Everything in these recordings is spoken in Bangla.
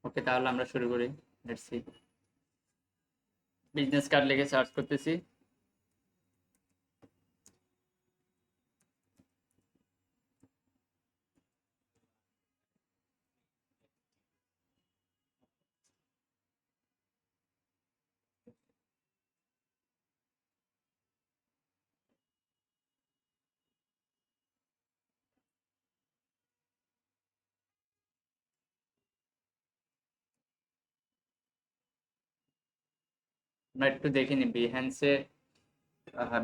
ওকে, তাহলে আমরা শুরু করি। Let's see. বিজনেস কার্ড লিখে সার্চ করতেছি। আমরা একটু দেখে নিই বিহ্যান্সে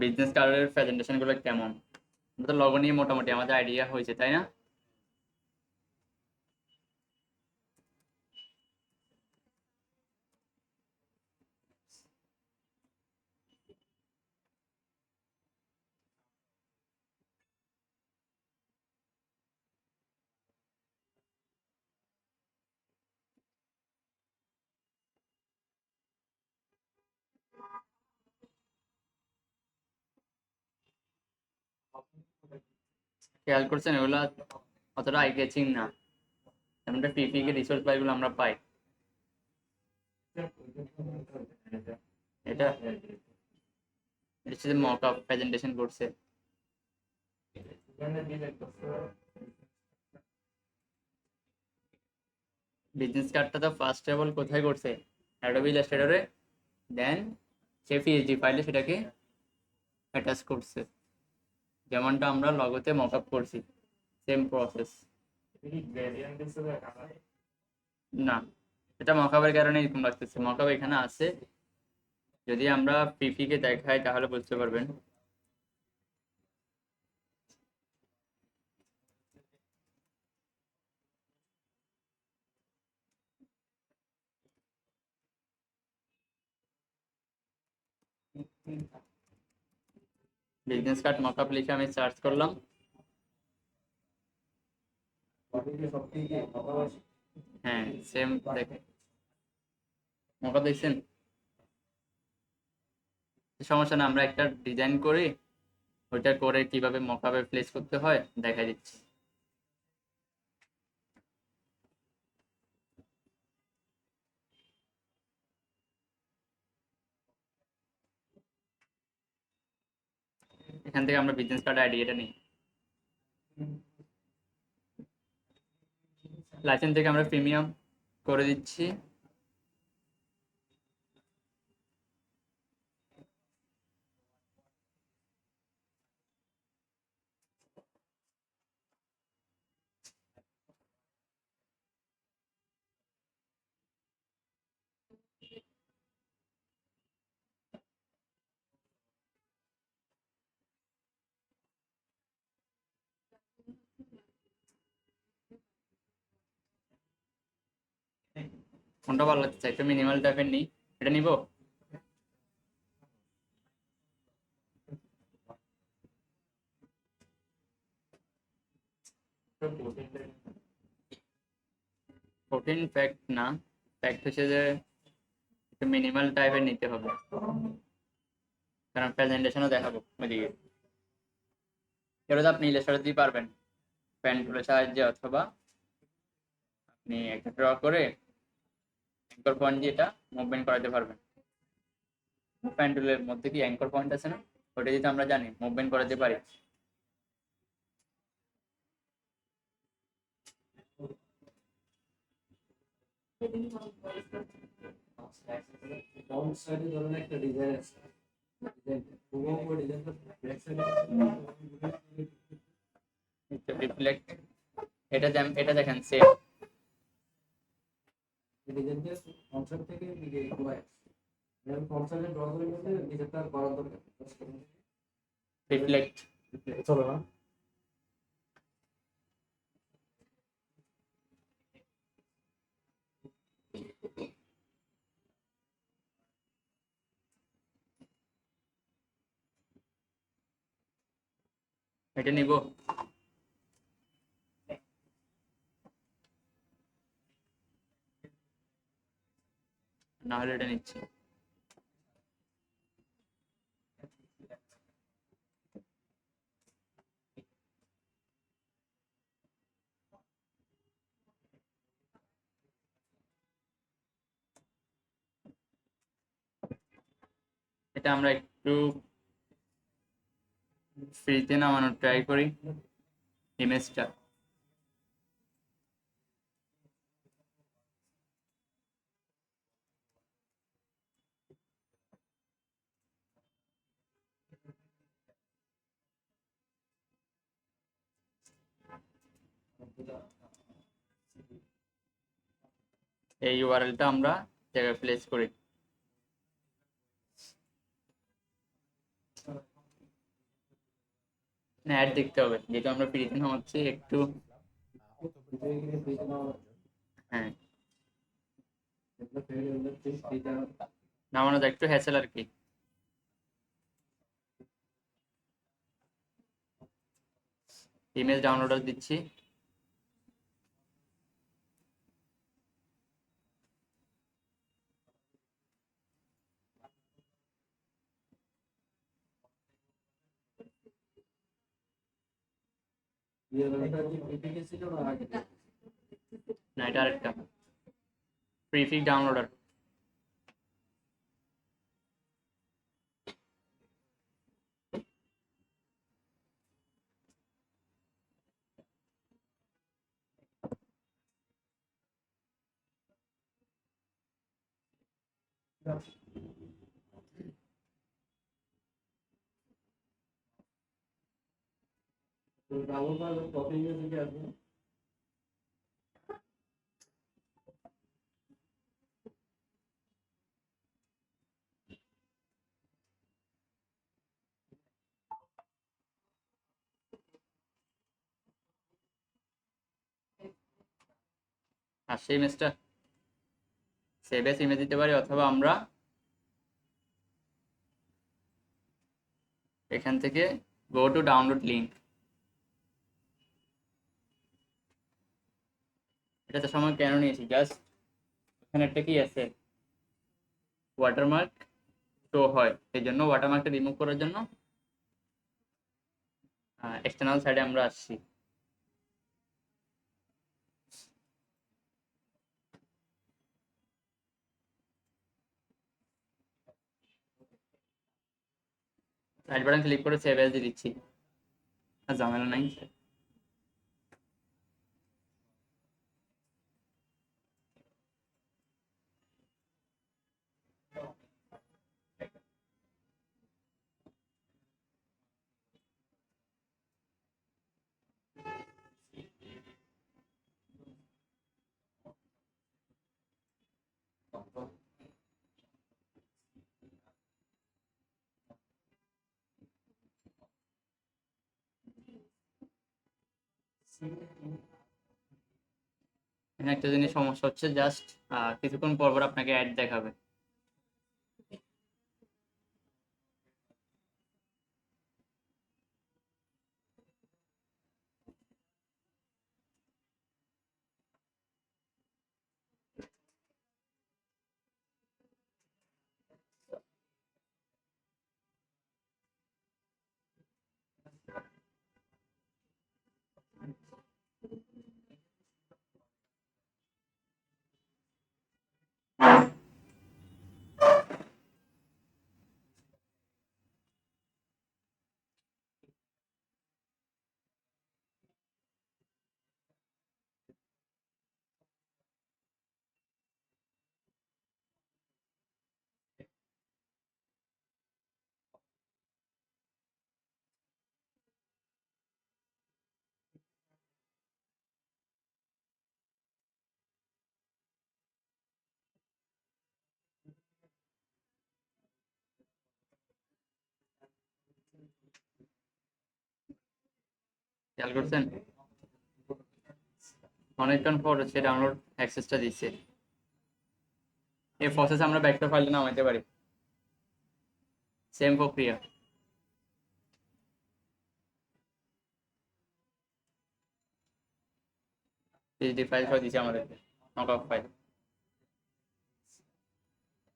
বিজনেস কার্ডের প্রেজেন্টেশন গুলো কেমন। আমরা তো লগো নিয়ে মোটামুটি আমাদের আইডিয়া হয়েছে, তাই না? খেয়াল করছেন এগুলো অতটা আই ক্যাচিং না। যেমন পিপিকে রিসোর্স ফাইলগুলো আমরা পাই। এটা মক আপ প্রেজেন্টেশন করছে। বিজনেস কার্ডটা তো ফার্স্ট অফ অল কোথায় করছে? অ্যাডোবি ইলাস্ট্রেটরে। দেন সে পিএইচডি ফাইলে সেটাকে অ্যাটাচ করছে, যেমনটা আমরা লগোতে মক আপ করছি। Same process. না, এটা মকআপের কারণে এরকম লাগতেছে। মকআপ এখানে আছে, যদি আমরা পিপি কে দেখাই তাহলে বুঝতে পারবেন। বিজনেস কার্ড মকআপ লিখে আমি সার্চ করলাম। হ্যাঁ, সেম দেখে মকআপ দেখছেন। সমস্যা না, আমরা একটা ডিজাইন করি, ওইটা করে কিভাবে মকআপে প্লেস করতে হয় দেখাই দিচ্ছি। এখান থেকে আমরা বিজনেস কার্ড আইডিয়াটা নিই। লাইসেন্স থেকে আমরা প্রিমিয়াম করে দিচ্ছি। কোনটা ভালো লাগছে? একটু মিনিমাল টাইপের নিই, এটা নিব। কঠিন ফ্যাক্ট না, ফ্যাক্ট হচ্ছে যে একটু মিনিমাল টাইপের নিতে হবে, কারণ প্রেজেন্টেশনও দেখাবো ওইদিকে। এবার তো আপনি ইলাস্ট্রেটর দিয়ে পারবেন, পেন টুলের সাহায্যে, অথবা আপনি একটা ড্র করে অ্যাঙ্কর পয়েন্ট দিয়ে এটা মুভমেন্ট করাতে পারবেন। পেন টুলের মধ্যে কি অ্যাঙ্কর পয়েন্ট আছে না, ওটা যদি আমরা জানি মুভমেন্ট করাতে পারি। রিফ্লেক্ট, এটা দেখেন সেম। রিফ্লেক্ট চলো না। এটা নিব, না হলে এটা নিচ্ছি। এটা আমরা একটু ফ্রিতে নামানোর ট্রাই করি ইমেজটা। এই ইউআরএলটা আমরা জায়গায় প্লেস করি। না, অ্যাড দেখতে হবে, যেহেতু আমরা ফ্রিতে নামাচ্ছি একটু। হ্যাঁ, নামানোটা একটু হ্যাসেল আর কি। ইমেজ ডাউনলোডার দিচ্ছি। না, এটা আরেকটা প্রিফিক ডাউনলোডার। আর সেই ইমেজটা সেভ এস ইমেজ দিতে পারি, অথবা আমরা এখান থেকে গো টু ডাউনলোড লিঙ্ক, এটাতে সময় কেন নিয়েছি, জাস্ট এখানে একটা কি আছে ওয়াটারমার্ক শো হয়, এই জন্য ওয়াটারমার্কটা রিমুভ করার জন্য এক্সটার্নাল সাইডে আমরা আসছি। রাইট বাটন ক্লিক করে সেভ এজ দিয়ে দিচ্ছি, আর ঝামেলা নাই। এখানে একটা জিনিস সমস্যা হচ্ছে, জাস্ট কিছুক্ষণ পর পর আপনাকে অ্যাড দেখাবে। খেয়াল করছেন, অনেকক্ষণ পর হচ্ছে ডাউনলোড অ্যাক্সেসটা দিচ্ছে। এই প্রসেস আমরা ব্যাকটা ফাইলটা নামাইতে পারি, সেম প্রক্রিয়া। পিএইচডি ফাইল সহ দিচ্ছে আমাদেরকে, নকআউট ফাইল,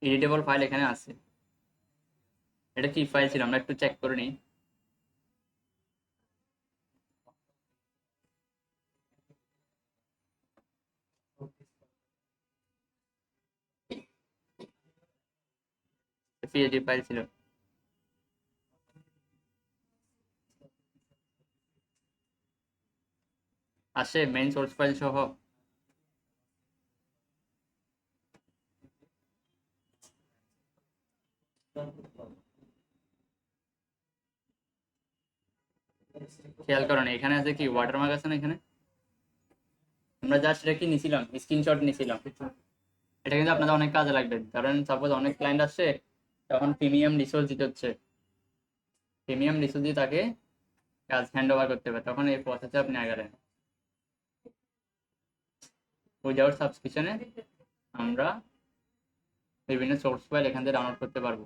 এডিটেবল ফাইল এখানে আছে। এটা কি ফাইল ছিল আমরা একটু চেক করে নিই। পিএইচডি ফাইল ছিল। আসে মেইন সোর্স ফাইল সহ? খেয়াল করেন এখানে আছে কি ওয়াটারমার্ক আছে না এখানে? আমরা জাস্ট এটা কি নিছিলাম, স্ক্রিনশট নিছিলাম। এটা কিন্তু আপনাদের অনেক কাজে লাগবে, কারণ সাপোজ অনেক ক্লায়েন্ট আসছে, তখন প্রিমিয়াম রিসোর্স দিতে হচ্ছে, প্রিমিয়াম রিসোর্স দিয়ে তাকে কাজ হ্যান্ড ওভার করতে হবে, তখন এই প্রসেসে আপনি আগালেন। উইদাউট সাবস্ক্রিপশনে আমরা বিভিন্ন সোর্স ফাইল এখান থেকে ডাউনলোড করতে পারবো।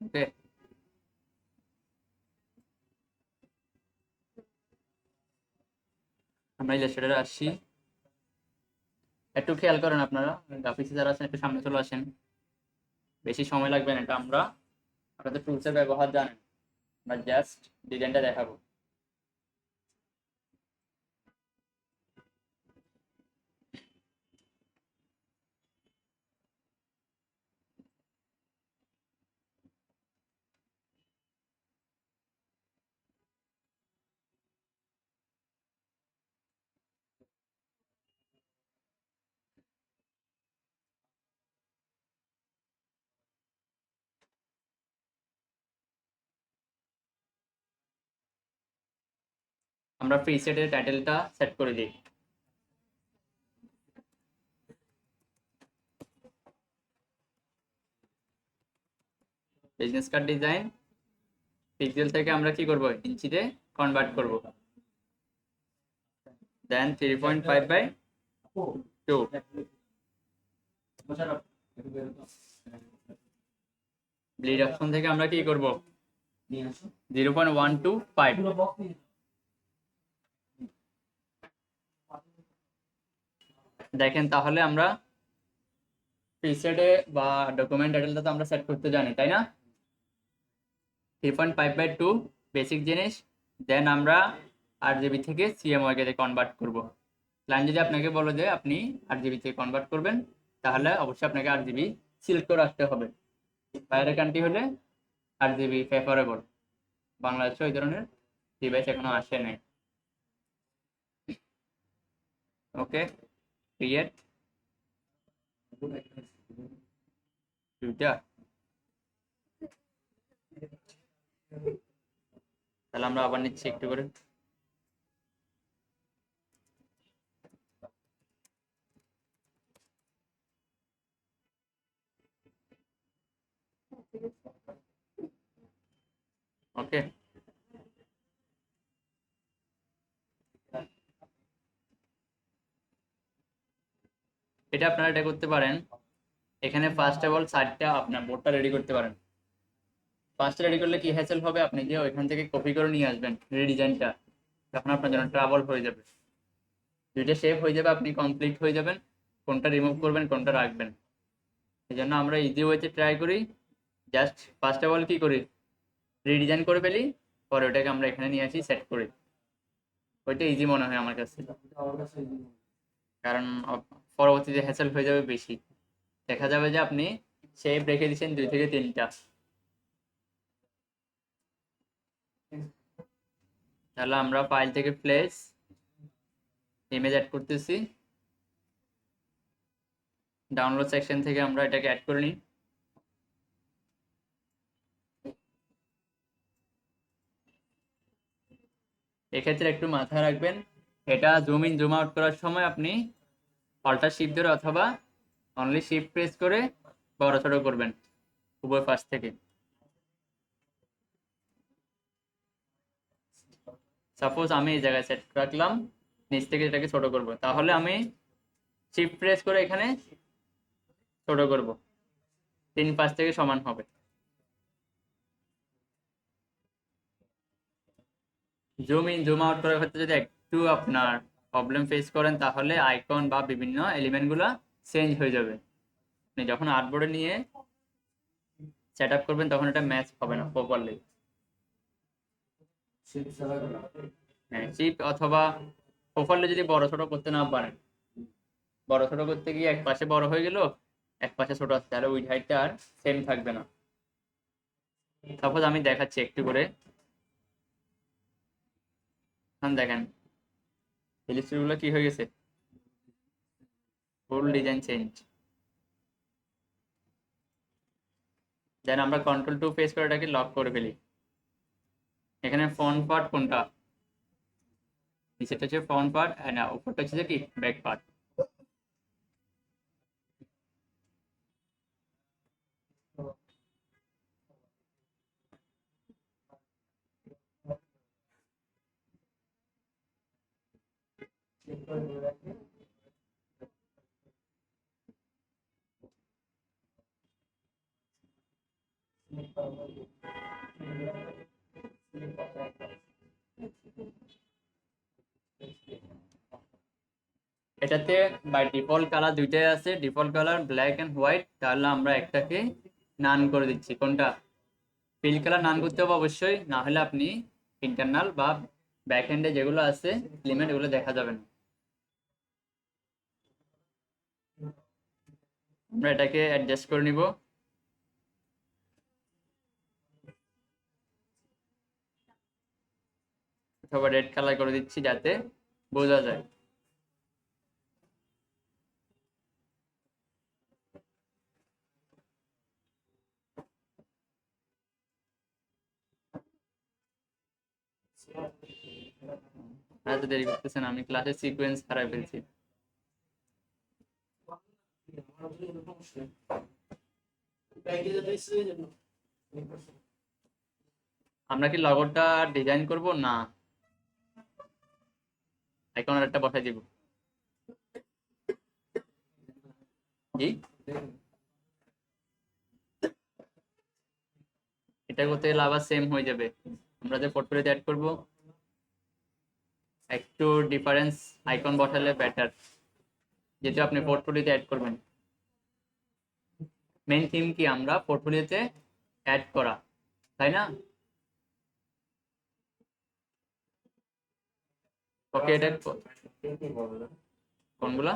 ওকে, আমরা ইলাস্ট্রেটরে আসছি। একটু খেয়াল করেন আপনারা, গ্রাফিক্সে যারা আছেন একটু সামনে চলে আসেন, বেশি সময় লাগবে না। এটা আমরা আপনাদের টুলসের ব্যবহার জানেন, আমরা জাস্ট ডিজাইনটা দেখাবো। আমরা প্রিসেটের টাইটেলটা সেট করে দিই। বিজনেস কার্ড ডিজাইন পিক্সেল থেকে আমরা কি করব, ইঞ্চিতে কনভার্ট করব। দেন 3.5/2 ব্লিড অপশন থেকে আমরা কি করব, 0.125। দেখেন তাহলে আমরা প্রিসেটে বা ডকুমেন্ট টাইটেলটা তো আমরা সেট করতে জানি, তাই না? 3.5/2 বেসিক জিনিস। দেন আমরা আরজিবি থেকে সিএমওয়াইকে কনভার্ট করব। ক্লায়েন্ট যদি আপনাকে বলে যে আপনি আরজিবি থেকে কনভার্ট করবেন, তাহলে অবশ্যই আপনাকে আরজিবি সিলেক্ট করে রাখতে হবে। বাইরের কান্ট্রি হলে আরজিবি ফেভারেবল, বাংলাদেশে ওই ধরনের ডিভাইস এখনো আসে নাই। ওকে, ক্রিয়েট দুইটা, তাহলে আমরা আবার নিচ্ছি একটু করে। ওকে, এটা আপনারা এটা করতে পারেন। এখানে ফার্স্ট অফ অল সাইটটা আপনার বোর্ডটা রেডি করতে পারেন। ফার্স্ট রেডি করলে কি হ্যাসেল হবে, আপনি যে ওইখান থেকে কপি করে নিয়ে আসবেন রিডিজাইনটা, তখন আপনার জন্য ট্রাবল হয়ে যাবে। দুইটা শেপ হয়ে যাবে, আপনি কমপ্লিট হয়ে যাবেন কোনটা রিমুভ করবেন কোনটা রাখবেন। এই জন্য আমরা ইজি ওয়েতে ট্রাই করি, জাস্ট ফার্স্ট অফ অল কি করি, রিডিজাইন করে ফেলি, পরে ওটাকে আমরা এখানে নিয়ে আসি সেট করি। ওইটা ইজি মনে হয় আমার কাছে, কারণ পরবর্তীতে হ্যাসেল হয়ে যাবে বেশি। দেখা যাবে যে আপনি শেপ রেখে দিচ্ছেন 2 থেকে 3টা। তাহলে আমরা ফাইল থেকে প্লেস ইমেজ অ্যাড করতেছি, ডাউনলোড সেকশন থেকে আমরা এটাকে অ্যাড করে নিই। এক্ষেত্রে একটু মাথায় রাখবেন, এটা জুম ইন জুম আউট করার সময় আপনি অল্টার শিফট ধরে অথবা অনলি শিফট প্রেস করে বড় ছোট করবেন উভয় পাশ থেকে। সাপোজ আমি এই জায়গায় সেট রাখলাম, নিচ থেকে এটাকে ছোট করব, তাহলে আমি শিফট প্রেস করে এখানে ছোট করব, 3 পাশ থেকে সমান হবে। জুম ইন জুম আউট করার ক্ষেত্রে যদি একটু আপনার প্রবলেম ফেস করেন, তাহলে আইকন বা বিভিন্ন এলিমেন্টগুলো চেঞ্জ হয়ে যাবে। আপনি যখন আর্টবোর্ডে নিয়ে সেট আপ করবেন তখন এটা ম্যাচ হবে না প্রপারলি। হ্যাঁ, শিফট অথবা প্রপারলি যদি বড় ছোট করতে না পারেন, বড় ছোট করতে গিয়ে এক পাশে বড় হয়ে গেল এক পাশে ছোট আছে, তাহলে উইড হাইটটা আর সেম থাকবে না। সাপোজ আমি দেখাচ্ছি একটু করে, এখন দেখেন ইলিস্ট্রেটর গুলো কি হয়ে গেছে, ফুল ডিজাইন চেঞ্জ। দেন আমরা কন্ট্রোল 2 প্রেস করে এটাকে লক করে ফেলি। এখানে ফ্রন্ট পার্ট কোনটা, নিচেটা হচ্ছে ফ্রন্ট পার্ট, না উপরটা হচ্ছে কি ব্যাক পার্ট। এটাতে বাই ডিফল্ট কালার দুইটাই আছে, default colour black and white. তাহলে আমরা একটাকে নান করে দিচ্ছি। কোনটা, ফিল কালার নান করতে হবে অবশ্যই, না হলে আপনি ইন্টারনাল বা ব্যাক এন্ডে যেগুলো আছে এলিমেন্ট এগুলো দেখা যাবে না। আমরা এটাকে অ্যাডজাস্ট করে নিব। অথবা রেড কালার করে দিচ্ছি যাতে বোঝা যায়। এত দেরি করতেছেন, আমি ক্লাসের সিকোয়েন্স হারাই ফেলছি। আমরা কি লগোটা ডিজাইন করব না আইকন একটা বসাই দিব? জি, এটা করতে গেলে আবার সেম হয়ে যাবে। আমরা যে পোর্টফোলিওতে অ্যাড করব একটু ডিফারেন্স আইকন বসালে বেটার, যেহেতু আপনি পোর্টফোলিওতে অ্যাড করবেন। মেইন থিম কি আমরা পোর্টফোলিওতে অ্যাড করা, তাই না? ওকে, এটা কোনগুলা,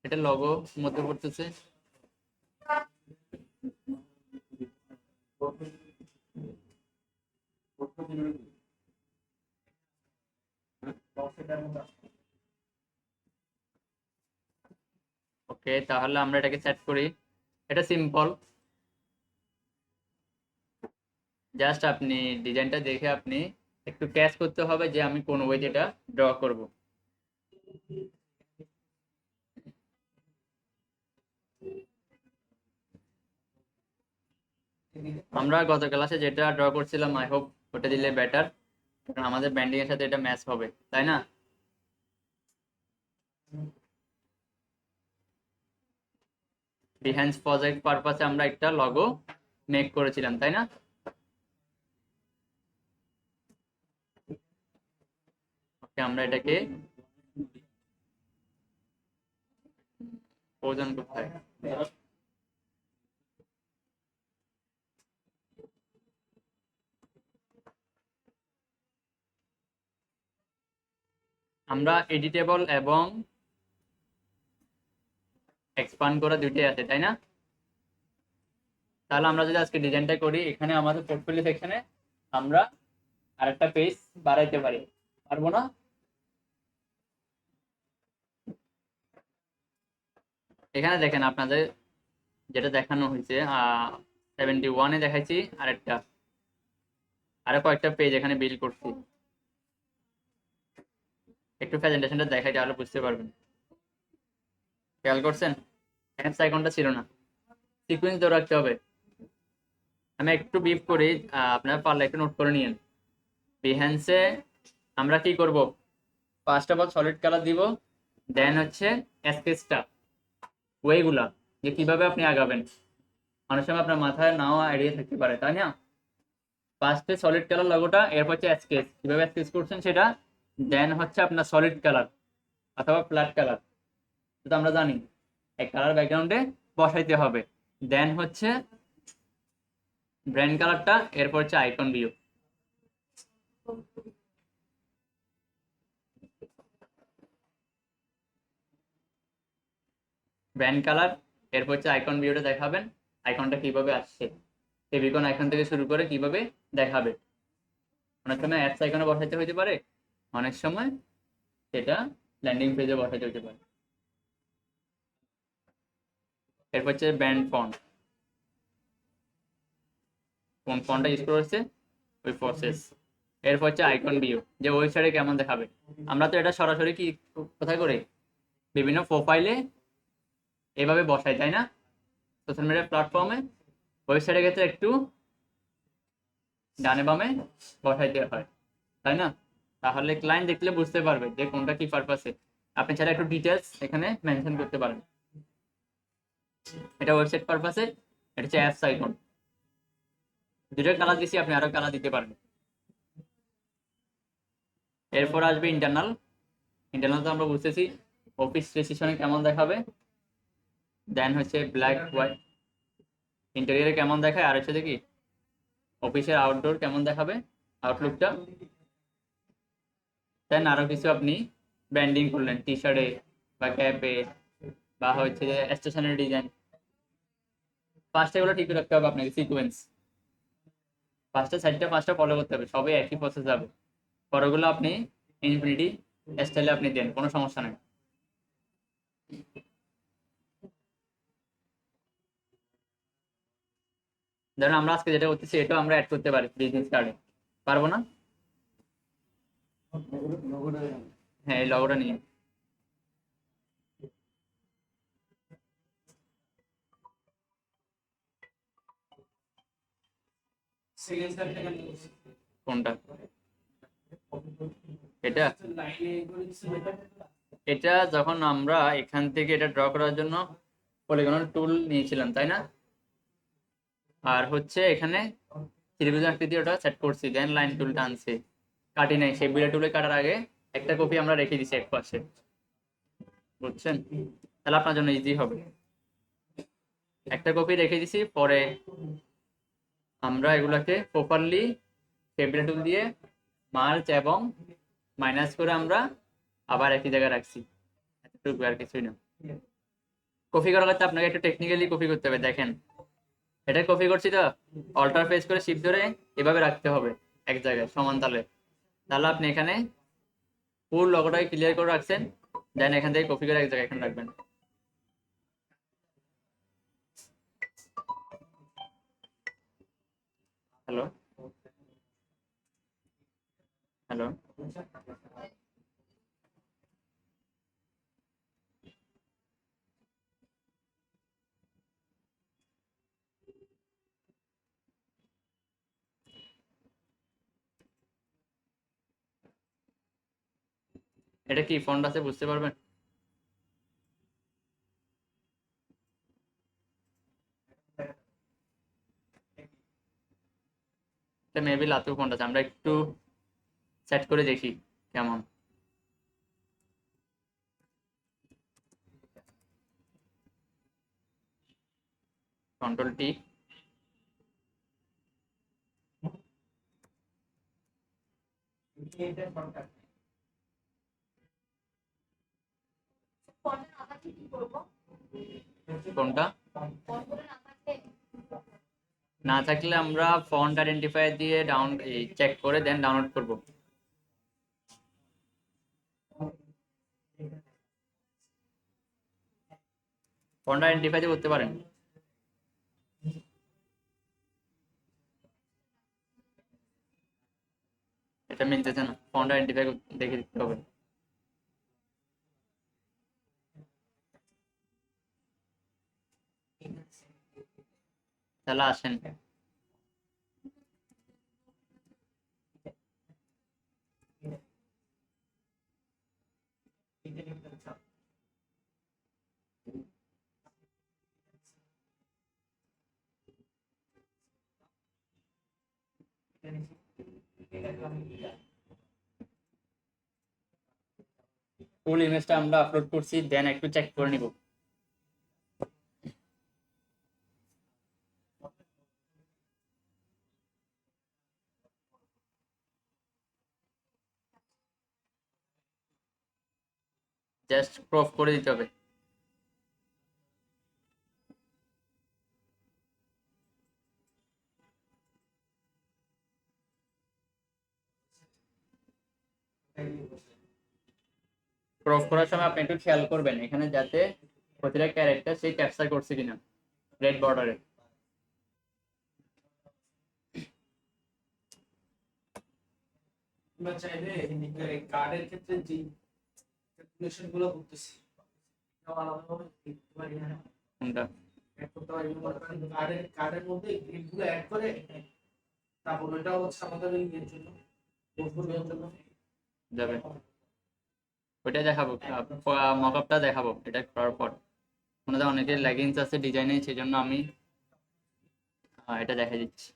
এটা লগো মধ্যে পড়তেছে। ওকে, তাহলে আমরা এটাকে সেট করি। এটা সিম্পল, জাস্ট আপনি ডিজাইনটা দেখে আপনি একটু ক্যাচ করতে হবে যে আমি কোন ওয়েতে এটা ড্র করব। আমরা গত ক্লাসে যেটা ড্র করছিলাম আই হোপ ওটা দিলে বেটার, কারণ আমাদের ব্যান্ডিং এর সাথে এটা ম্যাচ হবে, তাই না? বিহাইন্ড প্রজেক্ট পারপাসে আমরা একটা লগো মেক করেছিলাম, তাই না? ওকে, আমরা এটাকে ওজন কোথায়, আমরা এডিটেবল এবং এক্সপান্ড করা দুইটাই আছে, তাই না? তাহলে আমরা যদি আজকে ডিজাইনটা করি, এখানে আমাদের পোর্টফোলিও সেকশনে আমরা আরেকটা পেজ বাড়াইতে পারি, পারবো না? এখানে দেখেন আপনাদের যেটা দেখানো হয়েছে 71-এ দেখাইছি, আরো কয়েকটা পেজ এখানে বিল্ড করছি। একটু প্রেজেন্টেশনটা দেখাই তাহলে বুঝতে পারবেন। খেয়াল করছেন, এখানে আইকনটা ছিল না, সিকোয়েন্স ধরে রাখতে হবে। আমি একটু বিপ করি, আপনার পারলে একটু নোট করে নিন। বিহ্যান্সে আমরা কি করব, first of all solid colour দিব, দেন হচ্ছে স্কেচটা, ওয়েগুলা যে কিভাবে আপনি আগাবেন। অনেক সময় আপনার মাথায় নাও আইডিয়া থাকতে পারে, তাই না? ফার্স্টে সলিড কালার লগোটা, এরপর হচ্ছে স্কেচ, কিভাবে স্কেচ করছেন সেটা, দেন হচ্ছে আপনার সলিড কালার অথবা ফ্ল্যাট কালার, সেটা আমরা জানি এক কালার ব্যাকগ্রাউন্ডে বসাইতে হবে। দেন হচ্ছে ব্র্যান্ড কালারটা, এরপর হচ্ছে আইকন ভিউ। ব্র্যান্ড কালার, এরপর হচ্ছে আইকন ভিউটা দেখাবেন, আইকনটা কিভাবে আসছে। ফেভিকন আইকন থেকে শুরু করে কিভাবে দেখাবে। অনেক সময় অ্যাপস আইকনে বসাইতে হইতে পারে, অনেক সময় সেটা ল্যান্ডিং পেজে বসাইতে হইতে পারে। এরপর হচ্ছে ব্যান্ড ফন্ট, কোন ফন্টটা ইউজ করছে ওই প্রসেস। এরপর হচ্ছে আইকন ভিউ, যে ওয়েবসাইটে কেমন দেখাবে। আমরা তো এটা সরাসরি কি কোথায় করে বিভিন্ন প্রোফাইলে এভাবে বসাই, তাই না? সোশ্যাল মিডিয়া প্ল্যাটফর্মে। ওয়েবসাইটের ক্ষেত্রে একটু ডানে বামে বসাইতে হয়, তাই না? তাহলে ক্লায়েন্ট দেখলে বুঝতে পারবে যে কোনটা কি পারপাসে। আপনি চাইলে একটু ডিটেলস এখানে মেনশন করতে পারেন। এটা ওয়েবসাইট পারপাসে, এটা হচ্ছে অ্যাপস আইকন। দুটো কালার দিছি, আপনি আরো কালার দিতে পারবেন। এরপর আসবে ইন্টারনাল। ইন্টারনাল তো আমরা বুঝতেছি অফিস রেজিস্ট্রেশনে কেমন দেখাবে। দেন হচ্ছে ব্ল্যাক হোয়াইট, ইন্টেরিয়রে কেমন দেখায়, আর হচ্ছে কি অফিসের আউটডোর কেমন দেখাবে, আউটলুকটা। দেন আরো কিছু আপনি ব্র্যান্ডিং করলেন টি শার্টে বা ক্যাপে বা হচ্ছে যে স্টেশনের ডিজাইন। পাঁচটা এগুলো ঠিক রাখতে হবে আপনাকে, সিকোয়েন্স পাঁচটা সাইডটা পাঁচটা ফলো করতে হবে, সবই একই প্রসেস যাবে। পরেগুলো আপনি ইনফিনিটি স্টাইলে আপনি দেন, কোনো সমস্যা নেই। ধরুন আমরা আজকে যেটা করতেছি এটাও আমরা অ্যাড করতে পারি বিজনেস কার্ডে, পারবো না? হ্যাঁ, এই লগোটা নিয়ে কোনটা, এটা এটা যখন আমরা এখান থেকে এটা ড্র করার জন্য পলিগনাল টুল নিয়েছিলাম, তাই না? আর হচ্ছে এখানে ত্রিভুজ আকৃতি ওটা সেট করছি, দেন লাইন টুলটা আনছি, কাটি নাই। সেই বিলা টুলে কাটার আগে একটা কপি আমরা রেখে দিছি এক পাশে, বুঝছেন? তাহলে আপনার জন্য ইজি হবে। একটা কপি রেখে দিছি, পরে আমরা এগুলাকে প্রপারলি টেবিল টুল দিয়ে মার্চ এবং মাইনাস করে আমরা আবার একই জায়গায় রাখছি, এতটুকু আর কিছুই না। কপি করার ক্ষেত্রে আপনাকে একটু টেকনিক্যালি কপি করতে হবে। দেখেন এটা কপি করছি তো, অল্টার প্রেস করে শিফট ধরে এভাবে রাখতে হবে এক জায়গায় সমান তালে। তাহলে আপনি এখানে ফুল লগোটাকে ক্লিয়ার করে রাখছেন, দেন এখান থেকে কপি করে এক জায়গায় এখানে রাখবেন। হ্যালো, হ্যালো, এটা কি ফন্ট আছে বুঝতে পারবেন? এটা মেবি লাতু ফন্ট আছে, আমরা একটু সেট করে দেখি কেমন। কন্ট্রোল টি, কোনটা না থাকলে আমরা ফন্ট আইডেন্টিফায়ার দিয়ে ডাউন চেক করে দেন ডাউনলোড করব। ফন্ট আইডেন্টিফাই দিয়ে করতে পারেন। এটা মিলতেছে না, ফন্ট আইডেন্টিফাই দেখে দিতে হবে। তাহলে আসেন, ফুল ইমেজটা আমরা আপলোড করছি, দেন একটু চেক করে নিব। জাস্ট ক্রপ করে দিতে হবে। ক্রপ করার সময় আপনি একটু খেয়াল করবেন এখানে যাতে প্রতিটা ক্যারেক্টার সেই ক্যাপচার করছে কিনা রেড বর্ডারে। আমরা চাইলে কার্ডের ক্ষেত্রে যে ক্যালকুলেশন গুলো করতেছি আলাদাভাবে দেখতে পারি না, কোনটা অ্যাড করতে পারি কার্ডের মধ্যে গ্রিড গুলো অ্যাড করে তারপর ওটা হচ্ছে আমাদের ইয়ের জন্য পোর্টফোলিওর জন্য যাবে, ওইটা দেখাবো, মকআপটা দেখাবো এটা করার পর। ওনাদের অনেকের লেগিংস আছে ডিজাইনে, সেই জন্য আমি এটা দেখা দিচ্ছি।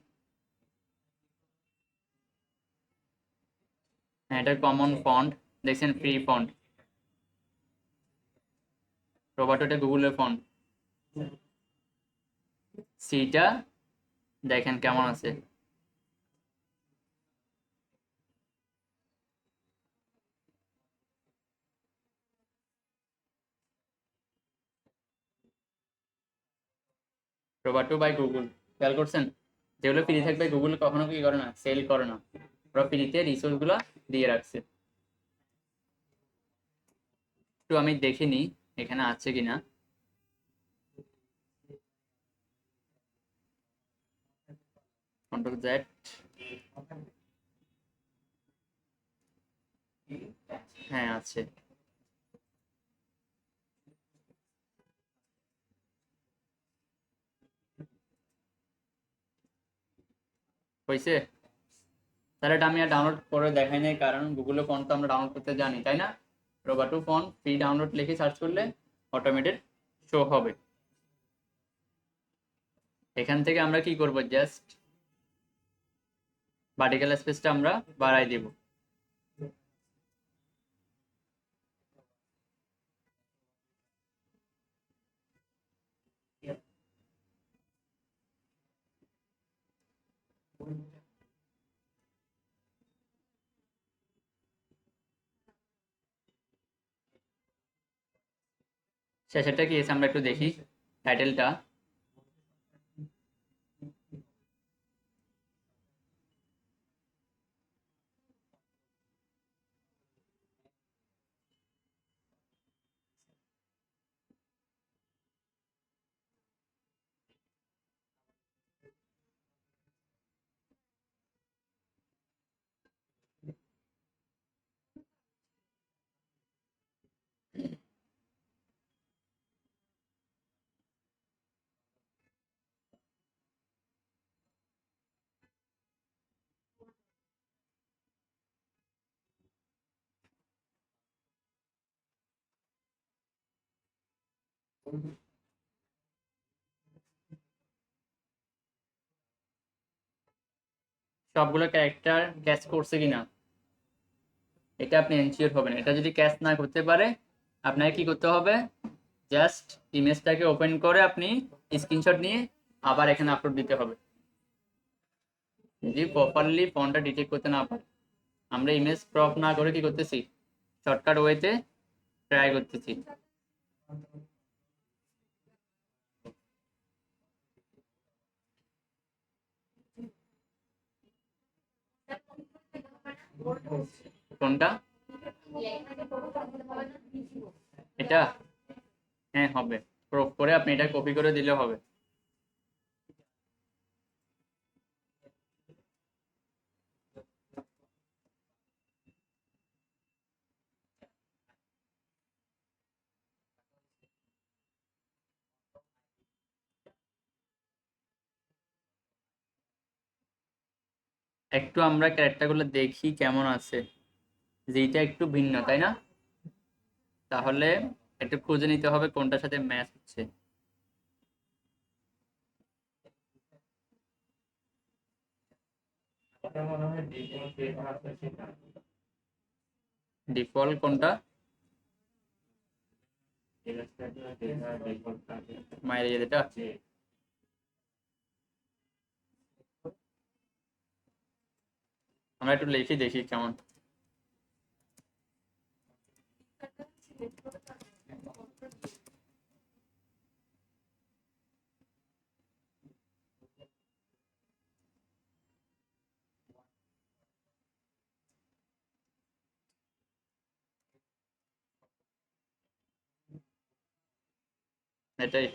হ্যাঁ, এটা কমন ফন্ট দেখছেন, ফ্রি ফন্ট। রোবাটো এটা গুগলের ফন্ট। সিটা দেখেন কেমন আছে। রোবাটো বাই গুগল, খেয়াল করছেন? যেগুলো ফ্রি থাকবে গুগল কখনো কি করে না, সেল করে না, ওরা ফ্রিতে রিসোর্স গুলো দিয়ে রাখছে। একটু আমি দেখিনি এখানে আছে কিনা। কন্ট্রোল জেড, হ্যাঁ আছে। হয়েছে? তাহলে এটা আমি আর ডাউনলোড করে দেখাই নাই, কারণ গুগলে ফন্ট তো আমরা ডাউনলোড করতে জানি, তাই না? রোবাটো ফন্ট ফ্রি ডাউনলোড লিখে সার্চ করলে অটোমেটেড শো হবে। এখান থেকে আমরা কি করব, জাস্ট ভার্টিক্যাল স্পেসটা আমরা বাড়াই দিব। শেষেরটা কি আছে আমরা একটু দেখি, টাইটেলটা। সবগুলো ক্যারেক্টার ক্যাচ করছে কিনা এটা আপনি এনশিওর হবেন। এটা যদি ক্যাচ না করতে পারে আপনাকে কি করতে হবে, জাস্ট ইমেজটাকে ওপেন করে আপনি স্ক্রিনশট নিয়ে আবার এখানে আপলোড দিতে হবে। যদি প্রপারলি ফন্টটা ডিটেক্ট করতে না পারে, আমরা ইমেজ ক্রপ না করে কি করতেছি, শর্টকাট ওয়েতে ট্রাই করতেছি। কোনটা? এটা হ্যাঁ হবে, ক্রপ করে আপনি এটা কপি করে দিলে হবে। একটু আমরা ক্যারেক্টারগুলো দেখি কেমন আছে, যেটা একটু ভিন্ন তাই না, তাহলে একটু খুঁজে নিতে হবে কোনটার সাথে ম্যাচ হচ্ছে। ডিফল্ট কোনটা? মায়ের যেটা, আমরা একটু লিখে দেখি কেমন। এটাই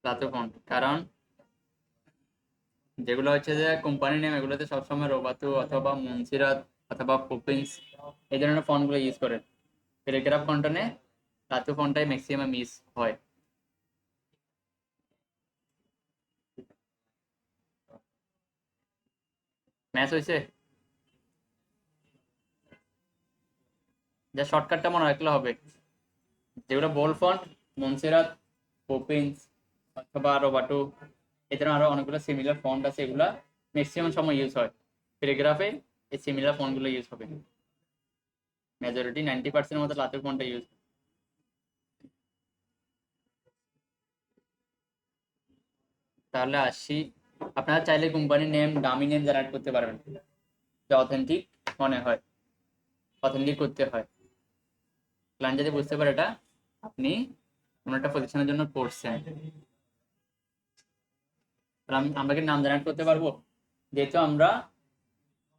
লাতু ফন্ট, কারণ যেগুলো হচ্ছে যে কোম্পানি নেম এগুলোতে সবসময় রোবাতু অথবা মুন্সিরাত অথবা পুপিন্স এই ধরনের ফন্টগুলো ইউজ করে। প্যারাগ্রাফ কন্টেন্টে লাতু ফন্টটাই ম্যাক্সিমাম ইউজ হয়। ম্যাচ হয়েছে, যা শর্টকাটটা মনে রাখলে হবে। যেগুলো বোল্ড ফন্ট, মনসেরাত, পপিন্স অথবা রোবাটো, এছাড়া আরো অনেকগুলো সিমিলার ফন্ট আছে, এগুলা ম্যাক্সিমাম সময় ইউজ হয়। প্যারাগ্রাফে এই সিমিলার ফন্টগুলো ইউজ হবে, মেজরিটি 90% মতো লাতের ফন্টটা ইউজ। তাহলে আসি, আপনারা চাইলে কোম্পানির নেম, ডামি নেম জেনারেট করতে পারবেন, যা অথেন্টিক মনে হয়, অথেন্টিক করতে হয়। ক্লায়েন্ট যদি বুঝতে পারে এটা আপনি কোনো একটা পজিশনের জন্য করছেন। আমরা কি নাম জেনারেট করতে পারবো? যেহেতু আমরা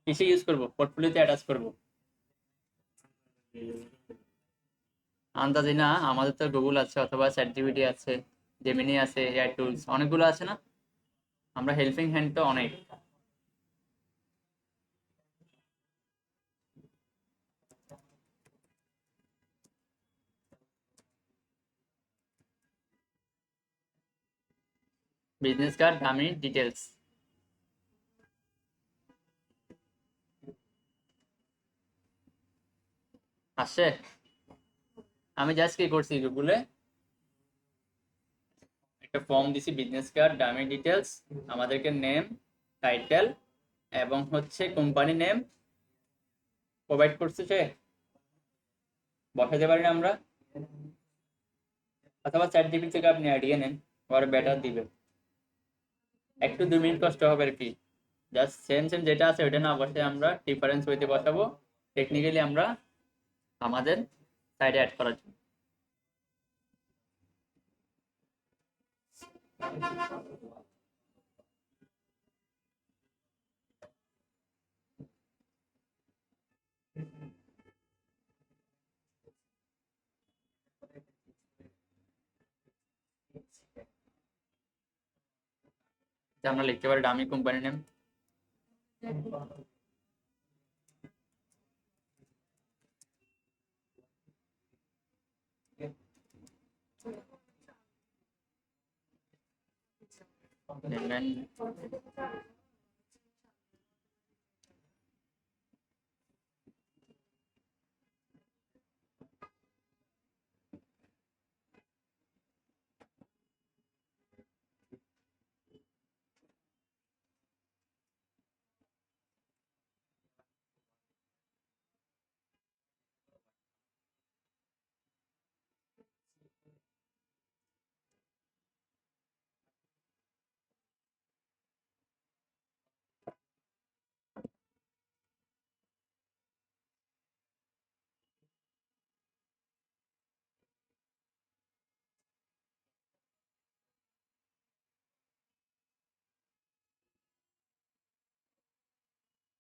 কিসে ইউজ করবো, পোর্টফোলিওতে অ্যাটাচ করবো। আন্দাজি না, আমাদের তো গুগল আছে অথবা চ্যাটজিপিটি আছে, জেমিনি আছে, এআই টুলস অনেকগুলো আছে না, আমরা হেল্পিং হ্যান্ড তো অনেক। বিজনেস কার্ড, দামি ডিটেলস আসে। আমি জাস্ট কি করছি, গুগলে একটা ফর্ম দিছি, বিজনেস কার্ড, ডামি ডিটেলস, আমাদেরকে নেম, টাইটেল এবং হচ্ছে কোম্পানি নেম প্রোভাইড করছে, সে বসাতে পারি না আমরা, অথবা চ্যাট জিপিটি থেকে আপনি আইডিয়া নেন, আবার বেটার দিবে। একটু 2 মিনিট কষ্ট হবে আর কি, জাস্ট সেম সেম যেটা আছে ওইটা না বসে আমরা ডিফারেন্স হইতে বসাবো টেকনিক্যালি আমরা আমাদের সাইডে অ্যাড করার জন্য। আমরা লিখতে পারি ডামি কোম্পানি নেম,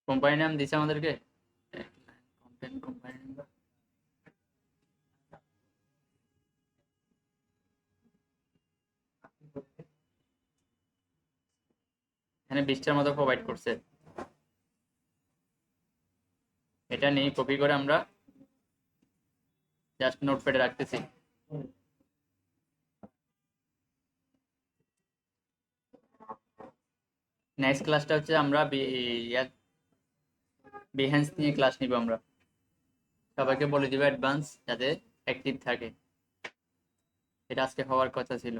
কোম্পানি নাম দিছে আমাদেরকে, কোম্পানি নাম এখানে 20টার মতো প্রোভাইড করছে। এটা নিয়ে কপি করে আমরা জাস্ট নোটপ্যাডে রাখতেছি। নেক্সট ক্লাসটা হচ্ছে আমরা বিহেন্স নিয়ে ক্লাস নিব আমরা, সবাইকে বলে দিব অ্যাডভান্স যাতে অ্যাক্টিভ থাকে, এটা আজকে হওয়ার কথা ছিল।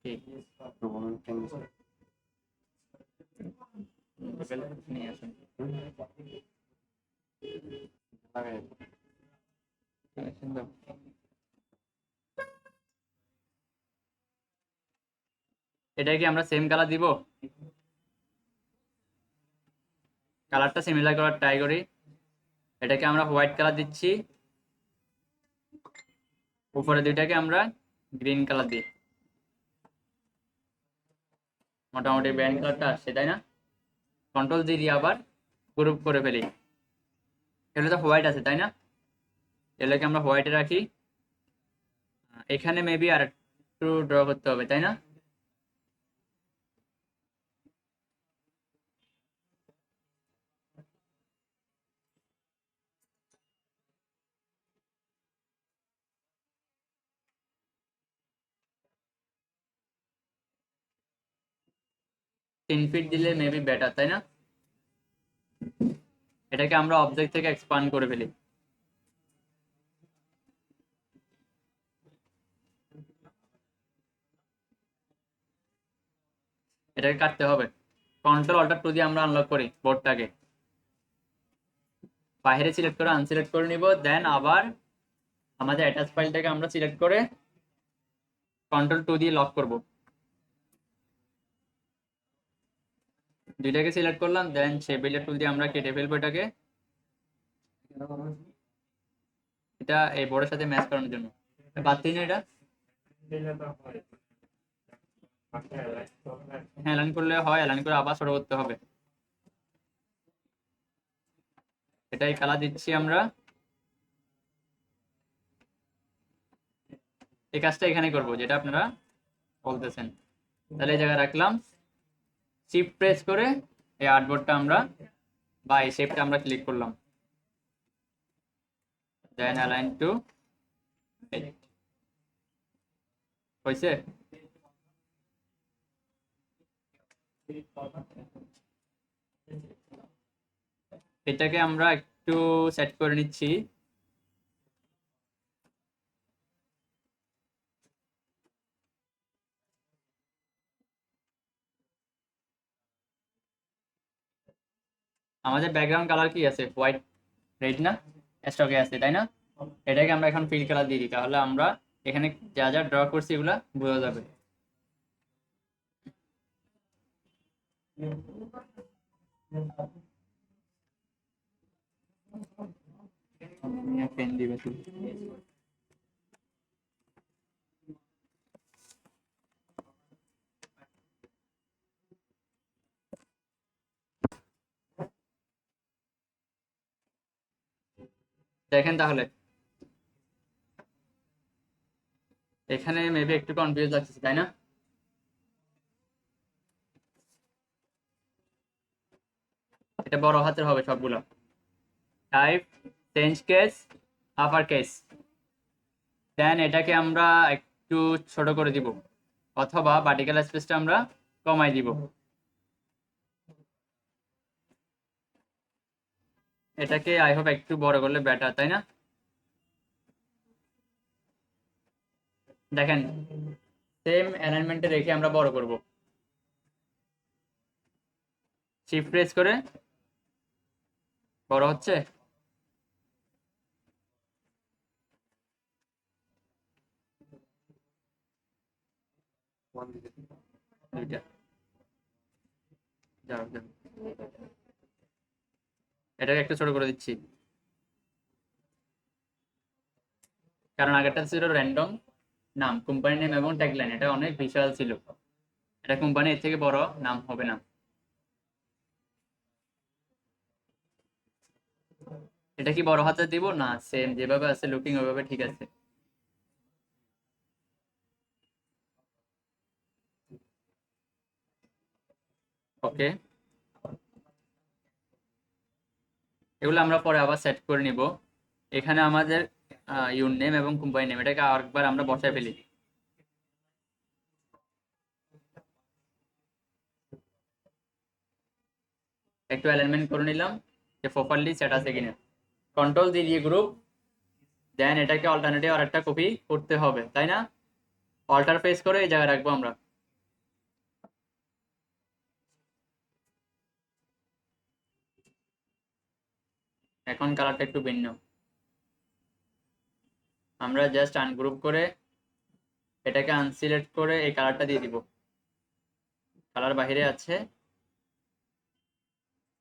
ঠিক নিয়ে আসুন। Connection দাও। এটা কি আমরা সেম কালার দিব? কালারটা সিমিলার করার ট্রাই করি। এটাকে আমরা হোয়াইট কালার দিচ্ছি, উপরে দুইটাকে আমরা গ্রিন কালার দিই। মোটামুটি ব্যান্ড কালারটা আসছে, তাই না? কন্ট্রোল জি দিয়ে আবার গ্রুপ করে ফেলি। এগুলো তো হোয়াইট আছে, তাই না? এগুলোকে আমরা হোয়াইটে রাখি। এখানে মেবি আর একটু ড্র করতে হবে, তাই না? তিন ফিট দিলে মেবি বেটার, তাই না? এটাকে আমরা অবজেক্ট থেকে এক্সপান্ড করে ফেলি। এটাকে কাটতে হবে। কন্ট্রোল অল্টার টু দিয়ে আমরা আনলক করি বোর্ডটাকে। বাইরে সিলেক্ট করে আনসিলেক্ট করে নিব, দেন আবার আমাদের অ্যাটাচ ফাইলটাকে আমরা সিলেক্ট করে কন্ট্রোল টু দিয়ে লক করব। দুইটাকে সিলেক্ট করলাম, দেন শেপ বিল্ডার টুল দিয়ে আমরা কেটে ফেলবো এটাকে। এটা এই বোর্ডের সাথে ম্যাচ করানোর জন্য। পাচ্ছি না এটা। হ্যাঁ, অ্যালাইন করলে হয়, অ্যালাইন করে আবার ছোট করতে হবে। এটাই কালার দিচ্ছি আমরা। এই কাজটা এখানে করব যেটা আপনারা বলতেছেন। তাহলে এই জায়গায় রাখলাম, শিফট প্রেস করে এই আর্টবোর্ডটা আমরা বা এই শেপটা আমরা ক্লিক করলাম, দেন অ্যালাইন টু হয়েছে। এটাকে আমরা একটু সেট করে নিচ্ছি। আমাদের ব্যাকগ্রাউন্ড কালার কি আছে? হোয়াইট, রেড না? স্টকে আছে, তাই না? এটাকে আমরা এখন ফিল কালার দিয়ে দিই, তাহলে আমরা এখানে যা যা ড্র করছি এগুলা বোঝা যাবে। পেন দিবে তুই। দেখেন তাহলে এখানে মেবি একটু কনফিউজ লাগছে, তাই না? এটা বড় হাতের হবে সবগুলো। Type, change case, upper case. Then এটাকে আমরা একটু ছোট করে দিব, অথবা ভার্টিক্যাল স্পেসটা আমরা কমাই দিব। এটাকে আই হোপ একটু বড় করলে বেটার, তাই না? দেখেন সেম অ্যালাইনমেন্টে রেখে আমরা বড় করব। শিফট প্রেস করে বড় হচ্ছে। দুইটা যাও যাও। এটাকে একটু ছোট করে দিচ্ছি, কারণ আগেরটা ছিল র্যান্ডম নাম, কোম্পানি নেম এবং ট্যাগলাইন, এটা অনেক বিশাল ছিল। এটা কোম্পানি এর থেকে বড় নাম হবে না। এটা কি বড় হাতে দিব না সেম যেভাবে আছে লুকিং ওইভাবে ঠিক আছে? ওকে, এগুলো আমরা পরে আবার সেট করে নিব। এখানে আমাদের ইউর নেম এবং কোম্পানি নেম এটাকে আরেকবার আমরা বসায় ফেলি। একটু অ্যালাইনমেন্ট করে নিলাম যে প্রপারলি সেট আছে কিনা। কন্ট্রোল দিয়ে গ্রুপ, দেন এটাকে অল্টারনেটিভ আর একটা কপি করতে হবে, তাই না? অল্টার ফেস করে এই জায়গায় রাখবো আমরা। এখন কালারটা একটু ভিন্ন, আমরা জাস্ট আনগ্রুপ করে এটাকে আনসিলেক্ট করে এই কালারটা দিয়ে দিব। কালার বাইরে আছে।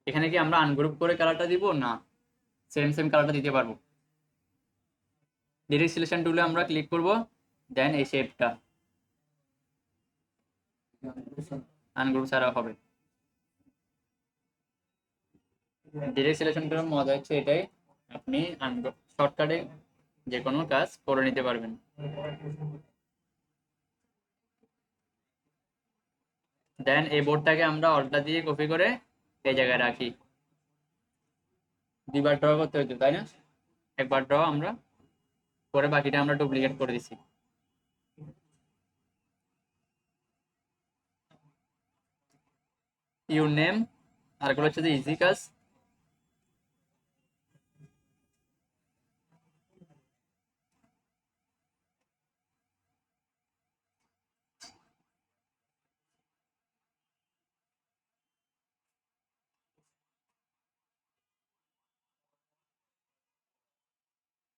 এখানে কি আমরা আনগ্রুপ করে কালারটা দিব, না সেম সেম কালারটা দিতে পারবো? ডিরেক্ট সিলেকশন টুলে আমরা ক্লিক করব, দেন এই শেপটা আনগ্রুপ ছাড়া হবে। ডিরেক্ট সিলেকশন টুলের মজা হচ্ছে এটাই, আপনি শর্টকাটে যে কোনো কাজ করে নিতে পারবেন। দেন এই বোর্ডটাকে আমরা অল্টা দিয়ে কপি করে এই জায়গায় রাখি। দুইবার ড্র করতে হতো তাই না? একবার ড্র আমরা করে বাকিটা আমরা ডুপ্লিকেট করে দিছি। ইউর নেম, আরগুলো হচ্ছে যে ইজি কাজ।